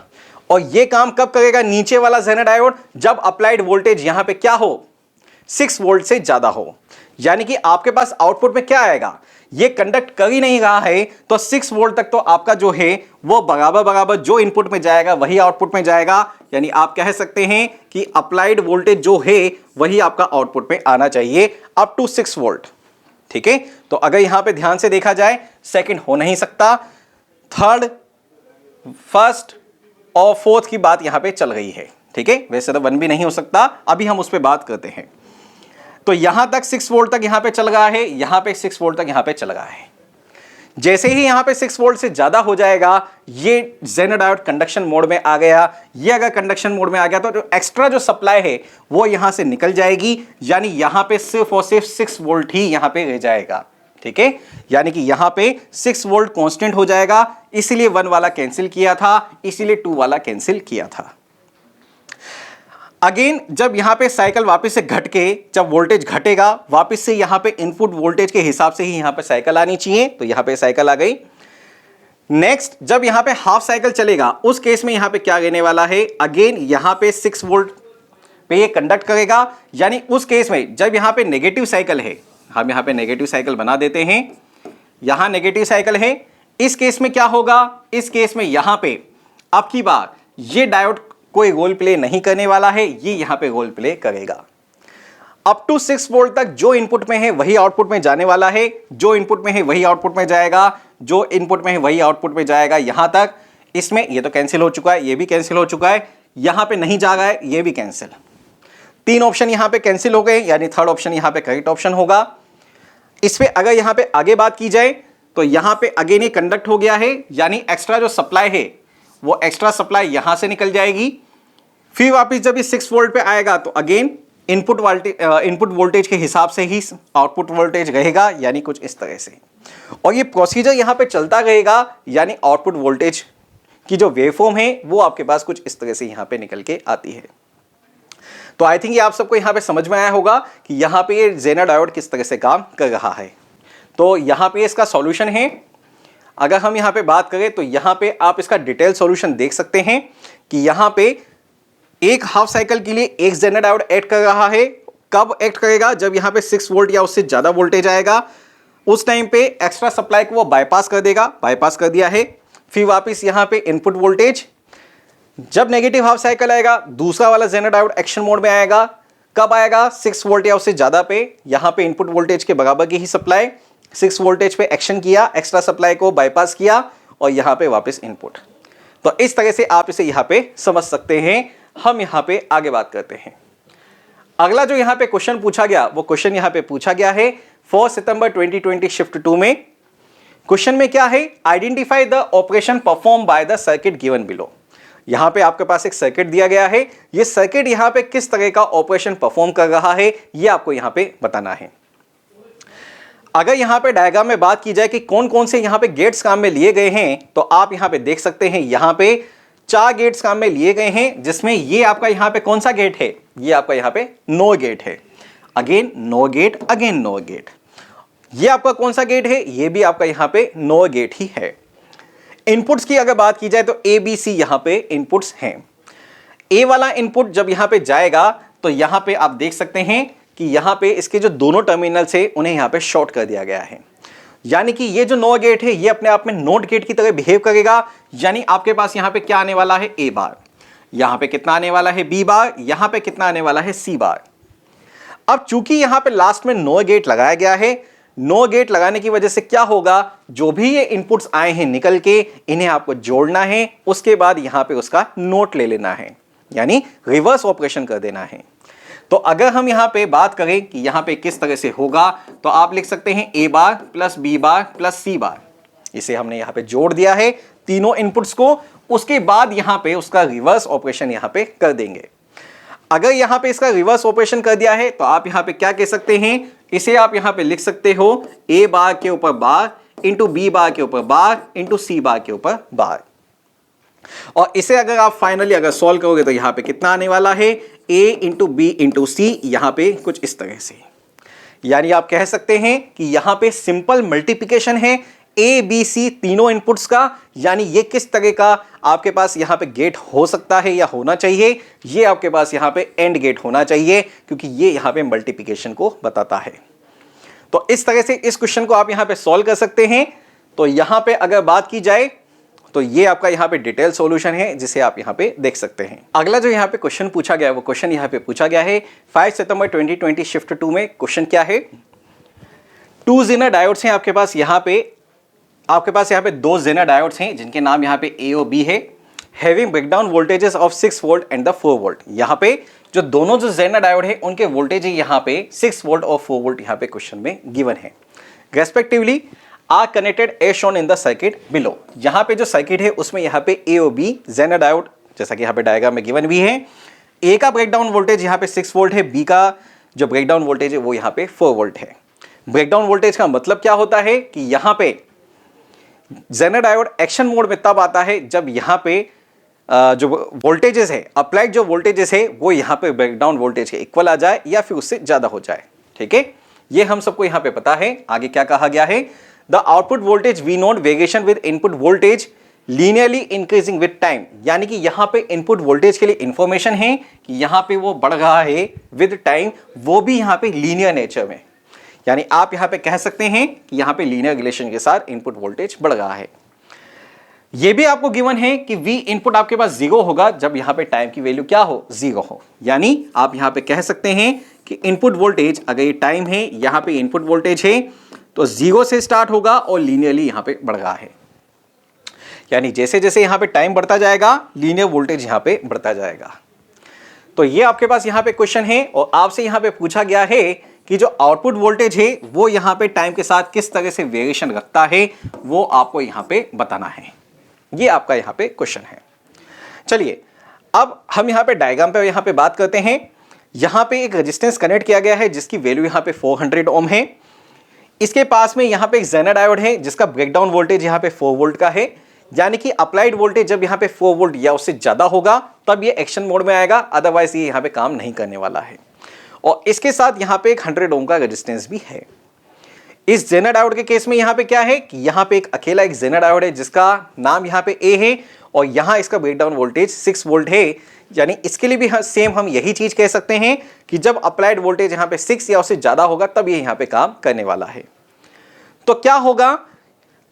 A: और ये काम कब करेगा, नीचे वाला जेनर डायोड, जब अप्लाइड वोल्टेज यहां पे क्या हो, 6 वोल्ट से ज्यादा हो। यानी कि आपके पास आउटपुट में क्या आएगा, ये कंडक्ट कर ही नहीं रहा है, तो 6 वोल्ट तक तो आपका जो है वो बराबर जो इनपुट में जाएगा वही आउटपुट में जाएगा। यानी आप कह सकते हैं कि अप्लाइड वोल्टेज जो है वही आपका आउटपुट में आना चाहिए अप टू 6 वोल्ट। ठीक है, तो अगर यहां पे ध्यान से देखा जाए, सेकंड हो नहीं सकता, थर्ड, फर्स्ट और फोर्थ की बात यहां पे चल रही है। ठीक है, वैसे तो 1 भी नहीं हो सकता, अभी हम उस पर बात करते हैं। तो यहां तक 6 वोल्ट तक यहां पे चल रहा है, यहां पे 6 वोल्ट तक यहां पे चल रहा है। जैसे ही यहां पे 6 वोल्ट से ज्यादा हो जाएगा, ये जेनर डायोड कंडक्शन मोड में आ गया। ये अगर कंडक्शन मोड में आ गया तो जो एक्स्ट्रा जो सप्लाई है वो यहां से निकल जाएगी, यानी यहां पे सिर्फ और सिर्फ 6 वोल्ट ही यहां पे रह जाएगा। ठीक है, यानी कि यहां पे 6 वोल्ट कांस्टेंट हो जाएगा, इसलिए 1 वाला कैंसिल किया था, इसीलिए 2 वाला कैंसिल किया था। अगेन जब यहां पे साइकिल वापस से घट के, जब वोल्टेज घटेगा वापस से यहां पे इनपुट वोल्टेज के हिसाब से ही यहां पे साइकिल आनी चाहिए, तो यहां पे साइकिल आ गई। नेक्स्ट, जब यहां पे हाफ साइकिल चलेगा उस केस में यहां पे क्या रहने वाला है, अगेन यहां पे 6 वोल्ट पे ये कंडक्ट करेगा। यानी उस केस में जब यहां पे नेगेटिव साइकिल है, हम यहां पे नेगेटिव साइकिल बना देते हैं, यहां नेगेटिव साइकिल है, इस केस में क्या होगा, इस केस में यहां पे अब की बार ये डायोड कोई रोल प्ले नहीं करने वाला है, ये यहां पे रोल प्ले करेगा। अप टू 6 वोल्ट तक जो इनपुट में है वही आउटपुट में जाने वाला है, जो इनपुट में है वही आउटपुट में जाएगा, जो इनपुट में है वही आउटपुट में जाएगा। यहां तक इसमें ये तो कैंसिल हो चुका है, ये भी कैंसिल हो चुका है, यहां पे नहीं जा रहा है, ये भी कैंसिल। 3 ऑप्शन यहां पे कैंसिल हो गए, यानी थर्ड ऑप्शन यहां पे करेक्ट ऑप्शन होगा। इस पे अगर यहां पे आगे बात की जाए तो यहां पे अगेन ये कंडक्ट हो गया है, यानी एक्स्ट्रा जो सप्लाई है वो एक्स्ट्रा सप्लाई यहां से निकल जाएगी। फिर वापस जब ये 6 वोल्ट पे आएगा तो अगेन इनपुट वोल्टेज के हिसाब से ही आउटपुट वोल्टेज रहेगा, यानी कुछ इस तरह से। और ये प्रोसीजर यहां पे चलता रहेगा, यानी आउटपुट वोल्टेज की जो वेवफॉर्म है वो आपके पास कुछ इस तरह से यहां पे निकल के आती है। तो आई थिंक ये आप सबको यहां पे समझ में आया होगा कि यहां पे ये जेनर डायोड किस तरह से काम कर रहा है। तो यहां पे इसका सॉल्यूशन है, अगर हम यहां पे बात करें तो यहां पे आप इसका डिटेल सॉल्यूशन देख सकते हैं कि यहां पे एक हाफ साइकिल के लिए एक जेनर डायोड ऐड कर रहा है। कब ऐड करेगा, जब यहां पे 6 वोल्ट या उससे ज्यादा वोल्टेज आएगा, उस टाइम पे एक्स्ट्रा सप्लाई को वो बाईपास कर देगा, बाईपास कर दिया है। फिर वापस यहां पे इनपुट वोल्टेज, जब नेगेटिव हाफ साइकिल आएगा दूसरा वाला जेनर डायोड एक्शन मोड में आएगा। कब आएगा, 6 वोल्ट या उससे ज्यादा पे, यहां पे इनपुट वोल्टेज के बराबर की ही सप्लाई, 6 वोल्टेज पे एक्शन किया, एक्स्ट्रा सप्लाई को बाईपास किया और यहां पे वापस इनपुट। तो इस तरह से आप इसे यहां पे समझ सकते हैं। हम यहां पे आगे बात करते हैं। अगला जो यहां पे क्वेश्चन पूछा गया, वो क्वेश्चन यहां पे पूछा गया है 4 सितंबर 2020 शिफ्ट 2 में। क्वेश्चन में क्या है, identify the operation perform by the circuit given below. यहां पे आपके पास एक सर्किट दिया गया है, ये सर्किट यहां पे किस तरह का ऑपरेशन परफॉर्म कर रहा है ये आपको यहां पे बताना है। अगर यहां पे डायग्राम में बात की जाए कि कौन कौन से यहां पे गेट्स काम में लिए गए हैं, तो आप यहां पे देख सकते हैं यहां पे 4 गेट्स काम में लिए गए हैं, जिसमें ये आपका यहां पे कौन सा गेट है, ये आपका यहां पे नो गेट है। Again know get, again know get. ये आपका कौन सा गेट है, ये भी आपका यहां पे नो गेट ही है। इनपुट्स की अगर बात की जाए तो ए बी सी यहां पे इनपुट्स हैं। ए वाला इनपुट जब यहां पे जाएगा तो यहां पे आप देख सकते हैं कि यहां पे इसके जो दोनों टर्मिनल्स है उन्हें यहां पे शॉर्ट कर दिया गया है। यानी कि ये जो नो गेट है ये अपने आप में नोट गेट की तरह बिहेव करेगा, यानी आपके पास यहां पे क्या आने वाला है, ए बार। यहां पे कितना आने वाला है बी बार, यहां पे कितना आने वाला है सी बार। अब चूंकि यहां पे लास्ट में नो गेट लगाया गया है, नो गेट लगाने की वजह से क्या होगा, जो भी ये इनपुट्स आए हैं निकल के, इन्हें आपको जोड़ना है, उसके बाद यहां पे उसका नोट ले लेना है, यानी रिवर्स ऑपरेशन कर देना है। तो अगर हम यहां पे बात करें कि यहां पे किस तरह से होगा, तो आप लिख सकते हैं ए बार प्लस बी बार प्लस सी बार। इसे हमने यहां पे जोड़ दिया है तीनों इनपुट्स को, उसके बाद यहां पे उसका रिवर्स ऑपरेशन यहां पे कर देंगे। अगर यहां पे इसका रिवर्स ऑपरेशन कर दिया है तो आप यहां पे क्या कह सकते हैं, इसे आप यहां पे लिख सकते हो ए बार के ऊपर बार इंटू बी बार के ऊपर बार इंटू सी बार के ऊपर बार। और इसे अगर आप फाइनली अगर सॉल्व करोगे तो यहां पे कितना आने वाला है, ए इंटू बी इंटू सी, यहां पे कुछ इस तरह से। यानी आप कह सकते हैं कि यहां पे सिंपल मल्टीप्लिकेशन है ए बी सी तीनों इनपुट्स का, यानी ये किस तरह का आपके पास यहां पे गेट हो सकता है या होना चाहिए, ये आपके पास यहां पे एंड गेट होना चाहिए, क्योंकि ये यहां पे मल्टीप्लिकेशन को बताता है। तो इस तरह से इस क्वेश्चन को आप यहां पे सॉल्व कर सकते हैं। तो यहां पे अगर बात की जाए तो ये आपका यहां पे डिटेल सॉल्यूशन है, जिसे आप यहां पे देख सकते हैं। अगला जो यहां पे क्वेश्चन पूछा गया है, वो क्वेश्चन यहां पे पूछा गया है 5 सितंबर 2020 शिफ्ट 2 में। क्वेश्चन क्या है, 2 जेनर डायोड्स हैं आपके पास यहां पे 2 जेनर डायोड्स हैं जिनके नाम यहां पे ए और बी है, having breakdown voltages of 6 volt and the 4 volt. यहां पे जो दोनों जो जेनर डायोड है उनके वोल्टेज यहां पे 6 वोल्ट और 4 वोल्ट यहां पे क्वेश्चन में गिवन है, respectively are connected as shown in the circuit below. यहां पे जो सर्किट है उसमें यहां पे ए और बी जेनर डायोड, जैसा कि यहां पे डायग्राम में गिवन भी है, ए का ब्रेकडाउन वोल्टेज यहां पे 6 वोल्ट है, बी का जो ब्रेकडाउन वोल्टेज है वो यहां पे 4 वोल्ट है। ब्रेकडाउन वोल्टेज का मतलब क्या होता है कि यहां पे जेनर डायोड एक्शन मोड में तब आता है जब यहां पे जो वोल्टेजेस है, अप्लाइड जो वोल्टेजेस है वो यहां पे ब्रेकडाउन वोल्टेज के इक्वल आ जाए या फिर उससे ज्यादा हो जाए। ठीक है, ये हम सबको यहां पे पता है। आगे क्या कहा गया है, the output voltage V note variation with input voltage linearly increasing with time. यानी कि यहां पे इनपुट वोल्टेज के लिए इंफॉर्मेशन है कि यहां पे वो बढ़ रहा है विद टाइम, वो भी यहां पे लीनियर नेचर में। यानी आप यहां पे कह सकते हैं कि यहां पे लीनियर रिलेशन के साथ इनपुट वोल्टेज बढ़ रहा है। यह भी आपको गिवन है कि V इनपुट आपके पास 0 होगा जब यहां पे टाइम की वैल्यू क्या हो, 0 हो। यानी आप यहां पे कह सकते हैं कि इनपुट वोल्टेज अगर ये टाइम है, यहां पे इनपुट वोल्टेज है तो 0 से स्टार्ट होगा और लीनियरली यहां पे बढ़ रहा है। यानी जैसे जैसे यहां पे टाइम बढ़ता जाएगा लीनियर वोल्टेज यहां पे बढ़ता जाएगा। तो ये आपके पास यहां पे क्वेश्चन है और आपसे यहां पे पूछा गया है कि जो आउटपुट वोल्टेज है वो यहां पे टाइम के साथ किस तरह से वेरिएशन रखता है, वो आपको यहां पे बताना है। ये आपका यहां पे क्वेश्चन है। चलिए अब हम यहां पे डायग्राम पे यहां पे बात करते हैं। यहां पे एक रेजिस्टेंस कनेक्ट किया गया है जिसकी वैल्यू यहां पे 400 ओम है। इसके पास में यहां पे एक जेनर डायोड है जिसका ब्रेकडाउन वोल्टेज यहां पे 4 वोल्ट का है। यानी कि अप्लाइड वोल्टेज जब यहां पे 4 वोल्ट या उससे ज्यादा होगा तब ये एक्शन मोड में आएगा, अदरवाइज ये यहां पे काम नहीं करने वाला है। और इसके साथ यहां पे एक 100 ओम का रेजिस्टेंस भी है। इस जेनर डायोड के केस में यहां पे क्या है कि यहां पे एक अकेला एक जेनर डायोड है जिसका नाम यहां पे ए है और यहां इसका ब्रेकडाउन वोल्टेज 6 वोल्ट है। यानी इसके लिए भी सेम हम यही चीज कह सकते हैं कि जब अप्लाइड वोल्टेज यहां पे 6 या उससे ज्यादा होगा तब ये यहां पे काम करने वाला है। तो क्या होगा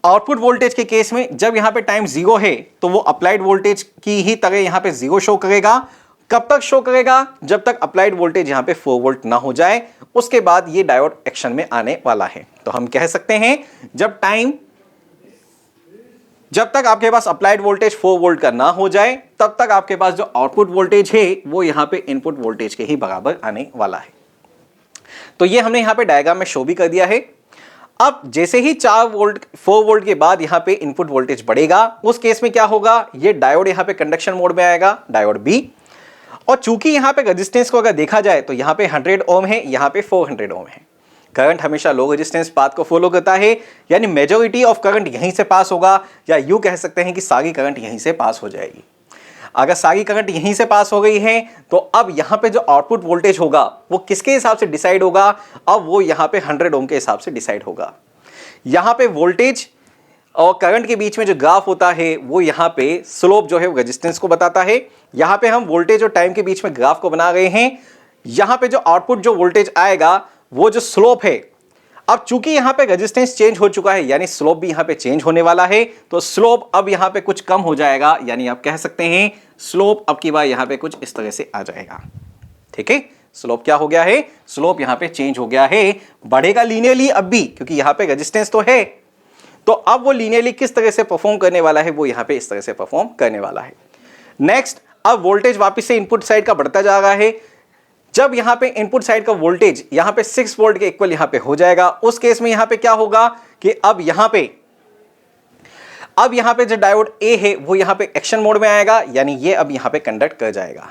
A: आउटपुट वोल्टेज के केस में, जब यहां पे टाइम 0 है तो वो अप्लाइड वोल्टेज की ही तरह यहां पे 0 शो करेगा। कब तक शो करेगा, जब तक अप्लाइड वोल्टेज यहां पे 4 वोल्ट ना हो जाए, उसके बाद ये डायोड एक्शन में आने वाला है। तो हम कह सकते हैं जब तक आपके पास अप्लाइड वोल्टेज 4 वोल्ट का ना हो जाए तब तक आपके पास जो आउटपुट वोल्टेज है वो यहां पे इनपुट वोल्टेज के ही बराबर आने वाला है। तो ये हमने यहां पे डायग्राम में शो भी कर दिया है। अब जैसे ही 4 वोल्ट के बाद यहां पे इनपुट वोल्टेज बढ़ेगा, उस केस में क्या होगा, ये डायोड यहां पे कंडक्शन मोड में आएगा, डायोड बी। और चूंकि यहां पे रेजिस्टेंस को अगर देखा जाए तो यहां पे 100 ओम है, यहां पे 400 ओम है। करंट हमेशा लो रेजिस्टेंस पाथ को फॉलो करता है, यानी मेजॉरिटी ऑफ करंट यहीं से पास होगा, या यूं कह सकते हैं कि सारी करंट यहीं से पास हो जाएगी। अगर सारी करंट यहीं से पास हो गई है तो अब यहां पे जो आउटपुट वोल्टेज होगा वो किसके हिसाब से डिसाइड होगा, अब वो यहां पे 100 ओम के हिसाब से डिसाइड होगा। यहां पे वोल्टेज और करंट के बीच में जो ग्राफ होता है वो यहां पे स्लोप जो है वो रेजिस्टेंस को बताता है। यहां पे हम वोल्टेज और टाइम के बीच में ग्राफ को बना रहे हैं। यहां पे जो आउटपुट जो वोल्टेज आएगा वो जो स्लोप है, अब चूंकि यहां पे रेजिस्टेंस चेंज हो चुका है यानी स्लोप भी यहां पे चेंज होने वाला है, तो स्लोप अब यहां पे कुछ कम हो जाएगा, यानी आप कह सकते हैं स्लोप अब की बार यहां पे कुछ इस तरह से आ जाएगा। ठीक है, स्लोप क्या हो गया है, स्लोप यहां पे चेंज हो गया है, बढ़ेगा लीनियरली अब भी, क्योंकि यहां पे रेजिस्टेंस तो है, तो अब वो लीनियरली किस तरह से परफॉर्म करने वाला है, वो यहां पे इस तरह से परफॉर्म करने वाला है। नेक्स्ट, अब वोल्टेज वापस से इनपुट साइड का बढ़ता जा रहा है। जब यहां पे इनपुट साइड का वोल्टेज यहां पे 6 वोल्ट के इक्वल यहां पे हो जाएगा, उस केस में यहां पे क्या होगा कि अब यहां पे जो डायोड ए है वो यहां पे एक्शन मोड में आएगा, यानी ये अब यहां पे कंडक्ट कर जाएगा।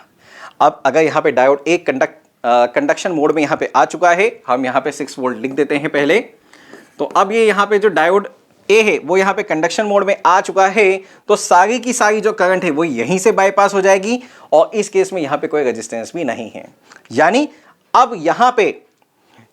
A: अब अगर यहां पे डायोड ए कंडक्शन मोड में यहां पे आ चुका है, हम यहां पे 6 वोल्ट लिख देते हैं पहले, तो अब ये यहां पे जो डायोड ए है वो यहां पे कंडक्शन मोड में आ चुका है, तो सारी की सारी जो करंट है वो यहीं से बाईपास हो जाएगी, और इस केस में यहां पे कोई रेजिस्टेंस भी नहीं है। यानी अब यहां पे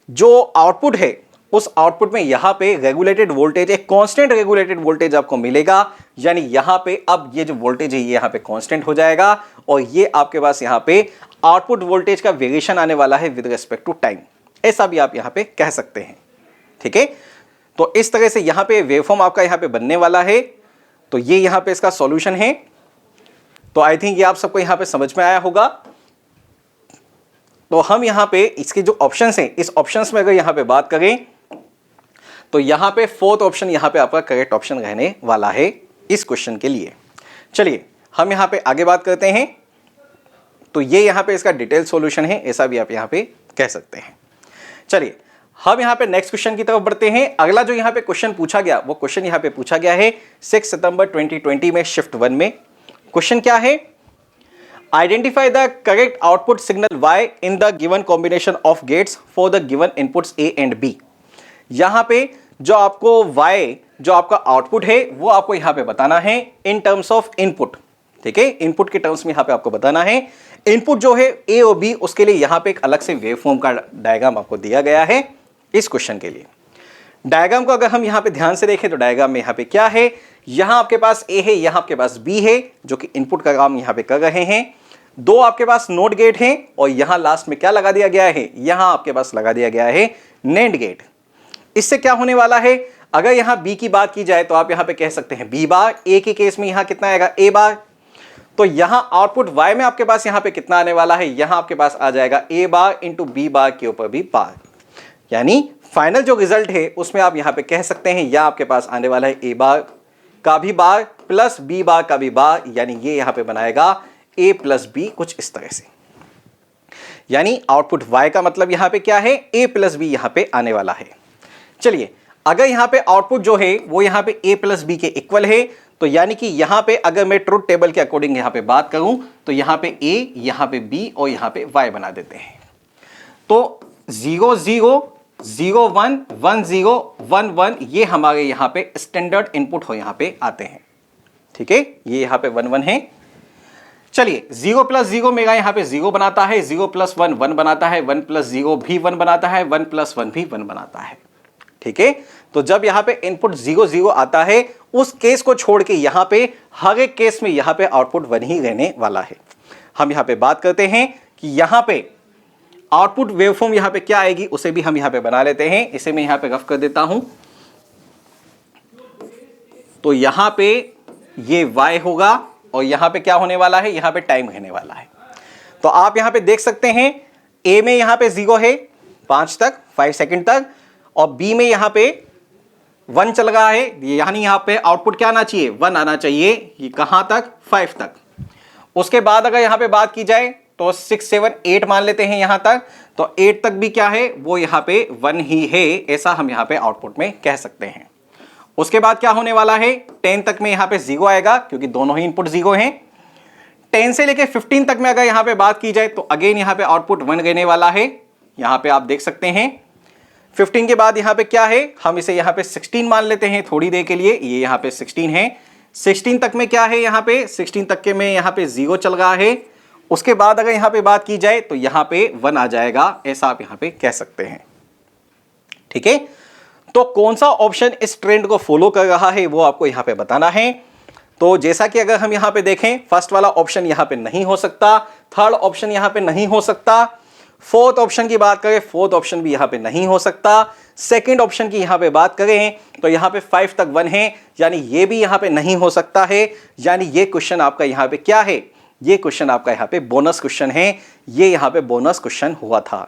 A: जो आउटपुट है उस आउटपुट में यहां पे रेगुलेटेड वोल्टेज, एक कांस्टेंट रेगुलेटेड वोल्टेज आपको मिलेगा, यानी यहां पे अब ये जो वोल्टेज है ये यहां पे कांस्टेंट हो जाएगा, और ये आपके पास यहां पे आउटपुट वोल्टेज का वेरिएशन आने वाला है विद रिस्पेक्ट टू टाइम, ऐसा भी आप यहां पे कह सकते हैं। ठीक है, तो इस तरह से यहां पे वेवफॉर्म आपका यहां पे बनने वाला है। तो ये यहां पे इसका सॉल्यूशन है। तो आई थिंक ये आप सबको यहां पे समझ में आया होगा। तो हम यहां पे इसके जो ऑप्शंस हैं, इस ऑप्शंस में अगर यहां पे बात करें तो यहां पे फोर्थ ऑप्शन यहां पे आपका करेक्ट ऑप्शन रहने वाला है इस क्वेश्चन के लिए। चलिए हम यहां पे आगे बात करते हैं। तो ये यहां पे इसका डिटेल सॉल्यूशन है, ऐसा भी आप यहां पे कह सकते हैं। चलिए हम यहां पे नेक्स्ट क्वेश्चन की तरफ बढ़ते हैं। अगला जो यहां पे क्वेश्चन पूछा गया, वो क्वेश्चन यहां पे पूछा गया है 6 सितंबर 2020 में शिफ्ट 1 में। क्वेश्चन क्या है, identify the correct output signal y in the given combination of gates for the given inputs a and b। यहां पे जो आपको y जो आपका आउटपुट है वो आपको यहां पे बताना है इन टर्म्स ऑफ इनपुट। ठीक है, इनपुट के टर्म्स में यहां पे आपको बताना है। इनपुट जो है a और b, उसके लिए यहां पे एक अलग से वेवफॉर्म का डायग्राम आपको दिया गया है इस क्वेश्चन के लिए। डायग्राम को अगर हम यहां पे ध्यान से देखें तो डायग्राम में यहां पे क्या है, यहां आपके पास a है, यहां आपके पास b है, जो कि इनपुट का काम यहां पे कर रहे हैं। दो आपके पास नोट गेट हैं, और यहां लास्ट में क्या लगा दिया गया है, यहां आपके पास लगा दिया गया है नेंड गेट। इससे क्या होने वाला है, अगर यहां b की बात की जाए तो आप यहां पे कह सकते हैं b बार, a के केस में यहां कितना आएगा a बार। तो यहां आउटपुट y में आपके पास यहां पे कितना आने वाला है, यहां आपके पास आ जाएगा a बार इंटू b बार के ऊपर b बार, यानी फाइनल जो रिजल्ट है उसमें आप यहां पे कह सकते हैं यह आपके पास आने वाला है a बार का भी बार प्लस b बार का भी बार, यानी ये यहां पे बनाएगा a प्लस b कुछ इस तरह से। यानी आउटपुट y का मतलब यहां पे क्या है, a प्लस b यहां पे आने वाला है। चलिए अगर यहां पे आउटपुट जो है वो यहां पे a प्लस b के इक्वल है, तो यानी कि यहां पे अगर मैं ट्रुथ टेबल के अकॉर्डिंग यहां पे बात करूं तो यहां पे a, यहां पे b और यहां पे y बना देते हैं। तो 0 0 0 1 1 0 1 1 ये हमारे यहां पे स्टैंडर्ड इनपुट हो यहां पे आते हैं। ठीक है, ये यहां पे 1 1 है। चलिए 0 प्लस 0 मेरा यहां पे 0 बनाता है, 0 प्लस 1 1 बनाता है, 1 प्लस 0 भी 1 बनाता है, 1 प्लस 1 भी 1 बनाता है। ठीक है, तो जब यहां पे इनपुट 0 0 आता है, उस केस को छोड़ के यहां पे हर एक केस में यहां पे आउटपुट 1 ही रहने वाला है। हम यहां पे बात करते हैं कि यहां पे आउटपुट वेवफॉर्म यहां पे क्या आएगी, उसे भी हम यहां पे बना लेते हैं। इसे मैं यहां पे रफ कर देता हूं। तो यहां पे ये y होगा, और यहां पे क्या होने वाला है, यहां पे टाइम रहने वाला है। तो आप यहां पे देख सकते हैं a में यहां पे 0 है 5 तक 5 सेकंड तक, और b में यहां पे 1 चल रहा है, यानी यहां पे आउटपुट क्या आना चाहिए, 1 आना चाहिए। ये कहां तक, 5 तक। उसके बाद अगर यहां पे बात की जाए तो 6 7 8 मान लेते हैं यहां तक, तो 8 तक भी क्या है, वो यहां पे 1 ही है, ऐसा हम यहां पे आउटपुट में कह सकते हैं। उसके बाद क्या होने वाला है, 10 तक में यहां पे 0 आएगा, क्योंकि दोनों ही इनपुट 0 हैं। 10 से लेके 15 तक में अगर यहां पे बात की जाए तो अगेन यहां पे आउटपुट 1 रहने वाला है, यहां पे आप देख सकते हैं। 15 के बाद यहां पे क्या है, हम इसे यहां पे 16 मान लेते हैं थोड़ी देर के लिए, ये यहां पे 16 है। 16 तक में क्या है, यहां पे 16 तक के में यहां पे 0 चल रहा है। उसके बाद अगर यहां पे बात की जाए तो यहां पे 1 आ जाएगा, ऐसा आप यहां पे कह सकते हैं। ठीक है, तो कौन सा ऑप्शन इस ट्रेंड को फॉलो कर रहा है वो आपको यहां पे बताना है। तो जैसा कि अगर हम यहां पे देखें, फर्स्ट वाला ऑप्शन यहां पे नहीं हो सकता, थर्ड ऑप्शन यहां पे नहीं हो सकता, फोर्थ ऑप्शन की बात करें, फोर्थ ऑप्शन भी यहां पे नहीं हो सकता। सेकंड ऑप्शन की यहां पे बात करें तो यहां पे 5 तक 1 है, यानी ये भी यहां पे नहीं हो सकता है। यानी ये क्वेश्चन आपका यहां पे क्या है, ये क्वेश्चन आपका यहां पे बोनस क्वेश्चन है, ये यहां पे बोनस क्वेश्चन हुआ था।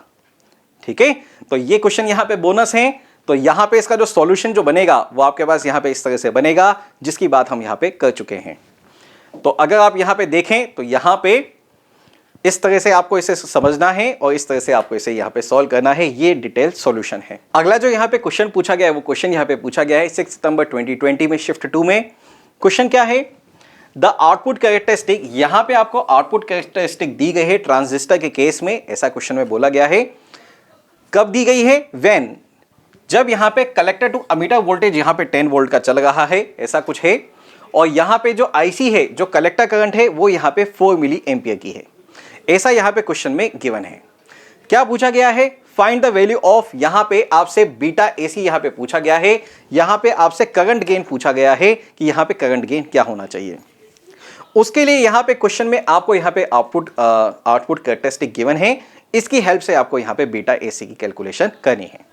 A: ठीक है, तो ये क्वेश्चन यहां पे बोनस है। तो यहां पे इसका जो सॉल्यूशन जो बनेगा वो आपके पास यहां पे इस तरह से बनेगा, जिसकी बात हम यहां पे कर चुके हैं। तो अगर आप यहां पे देखें तो यहां पे इस तरह से आपको इसे समझना है और इस तरह से आपको इसे यहां पे सॉल्व करना है। ये डिटेल सॉल्यूशन है। अगला जो यहां पे क्वेश्चन पूछा गया है वो क्वेश्चन यहां पे पूछा गया है 6 सितंबर 2020 में शिफ्ट 2 में। क्वेश्चन क्या है, द आउटपुट कैरेक्टरिस्टिक, यहां पे आपको आउटपुट कैरेक्टरिस्टिक दी गई है ट्रांजिस्टर के केस में, ऐसा क्वेश्चन में बोला गया है। कब दी गई है, व्हेन, जब यहां पे कलेक्टर टू अमीटर वोल्टेज यहां पे 10 वोल्ट का चल रहा है, ऐसा कुछ है। और यहां पे जो आईसी है, जो कलेक्टर करंट है, वो यहां पे 4 मिली एम्पियर की है, ऐसा यहां पे क्वेश्चन में गिवन है। क्या पूछा गया है, फाइंड द वैल्यू ऑफ, यहां पे आपसे बीटा एसी यहां पे पूछा गया है। यहां पे आपसे करंट गेन पूछा गया है कि यहां पे करंट गेन क्या होना चाहिए। उसके लिए यहां पे क्वेश्चन में आपको यहां पे आउटपुट कैरेक्टरिस्टिक गिवन है, इसकी हेल्प से आपको यहां पे बीटा एसी की कैलकुलेशन करनी है।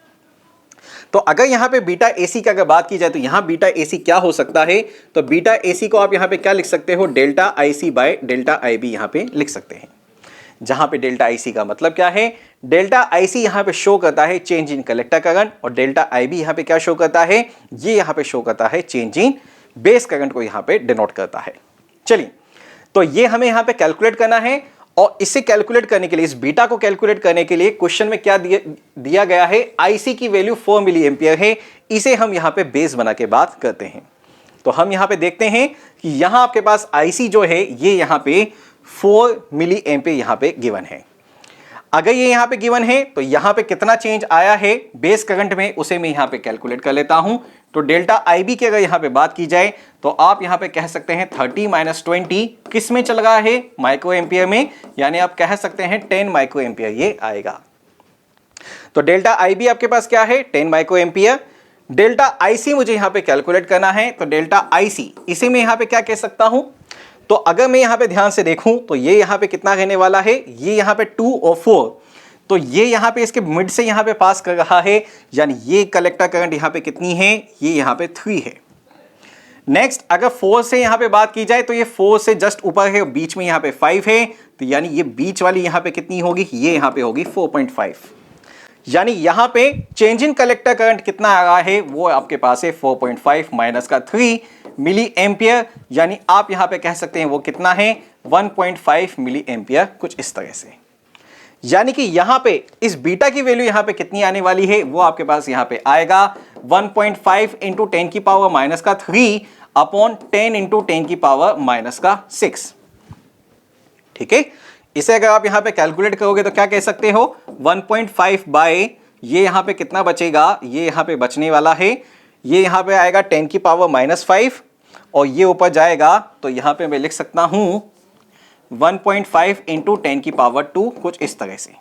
A: तो अगर यहां पे बीटा एसी की अगर बात की जाए तो यहां बीटा एसी क्या हो सकता है, तो बीटा एसी को आप यहां पे क्या लिख सकते हो, delta IC by delta IB यहां पे लिख सकते हैं। जहां पे डेल्टा आईसी का मतलब क्या है, डेल्टा आईसी यहां पे शो करता है चेंज इन कलेक्टर करंट, और डेल्टा आईबी यहां पे क्या शो करता है, ये यहां पे शो करता है चेंज इन बेस करंट को यहां पे डिनोट करता है। चलिए, तो ये हमें यहां पे कैलकुलेट करना है, और इसे कैलकुलेट करने के लिए, इस बीटा को कैलकुलेट करने के लिए क्वेश्चन में क्या दिया गया है, आईसी की वैल्यू 4 मिली एम्पियर है। इसे हम यहां पे बेस बना के बात करते हैं। तो हम यहां पे देखते हैं कि यहां आपके पास आईसी जो है ये यहां पे 4 मिली एम्पियर यहां पे गिवन है। अगर ये यहां पे गिवन है तो यहां पे कितना चेंज आया है बेस करंट में, उसे मैं यहां पे कैलकुलेट कर लेता हूं। तो डेल्टा आईबी की अगर यहां पे बात की जाए तो आप यहां पे कह सकते हैं 30 - 20 किस में चल रहा है, माइक्रो एम्पियर में, यानी आप कह सकते हैं 10 माइक्रो एम्पियर ये आएगा। तो डेल्टा आईबी आपके पास क्या है, 10 माइक्रो एम्पियर। डेल्टा आईसी मुझे यहां पे कैलकुलेट करना है, तो डेल्टा आईसी इसे मैं यहां पे क्या कह सकता हूं, तो अगर मैं यहां पे ध्यान से देखूं तो ये यहां पे कितना रहने वाला है, ये यहां पे 2 और 4, तो ये यहां पे इसके मिड से यहां पे पास कर रहा है, यानी ये कलेक्टर करंट यहां पे कितनी है, ये यहां पे 3 है। नेक्स्ट, अगर 4 से यहां पे बात की जाए तो ये 4 से जस्ट ऊपर है, बीच में यहां पे 5 है, तो यानी ये बीच वाली यहां पे कितनी होगी, ये यहां पे होगी 4.5। यानी यहां पे चेंज इन कलेक्टर करंट कितना आ रहा है, वो आपके पास है 4.5 माइनस का 3 मिली एम्पियर, यानी आप यहां पे कह सकते हैं वो कितना है, 1.5 मिली एम्पियर, कुछ इस तरह से। यानी कि यहां पे इस बीटा की वैल्यू यहां पे कितनी आने वाली है, वो आपके पास यहां पे आएगा 1.5 इंटू 10 की पावर माइनस का 3 अपॉन 10 इंटू 10 की पावर माइनस का 6। ठीक है, इसे अगर आप यहां पे कैलकुलेट करोगे तो क्या कह सकते हो, 1.5 बाय ये यहां पे कितना बचेगा, ये यहां पे बचने वाला है, ये यहां पे आएगा 10 की पावर माइनस 5, और ये ऊपर जाएगा तो यहां पे मैं लिख सकता हूं 1.5 इंटू 10 की पावर 2, कुछ इस तरह से।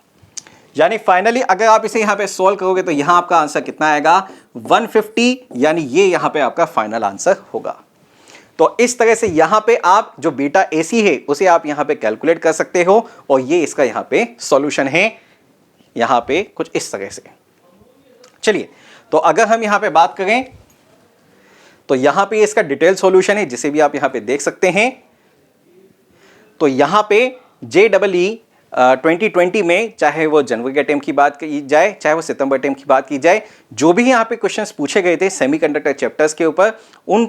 A: यानी फाइनली अगर आप इसे यहां पे सॉल्व करोगे तो यहां आपका आंसर कितना आएगा, 150, यानी ये यहां पे आपका फाइनल आंसर होगा। तो इस तरह से यहां पे आप जो बीटा एसी है उसे आप यहां पे कैलकुलेट कर सकते हो, और ये इसका यहां पे सॉल्यूशन है, यहां पे कुछ इस तरह से। चलिए, तो अगर हम यहां पे बात करें तो यहां पे इसका डिटेल सॉल्यूशन है, जिसे भी आप यहां पे देख सकते हैं। तो यहां पे JEE 2020 में, चाहे वो जनवरी के अटेम्प्ट की बात की जाए, चाहे वो सितंबर अटेम्प्ट की बात की जाए, जो भी यहां पे क्वेश्चंस पूछे गए थे सेमीकंडक्टर चैप्टर्स के ऊपर, उन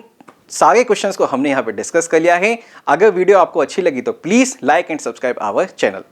A: सारे क्वेश्चंस को हमने यहां पे डिस्कस कर लिया है। अगर वीडियो आपको अच्छी लगी तो please like and subscribe our channel.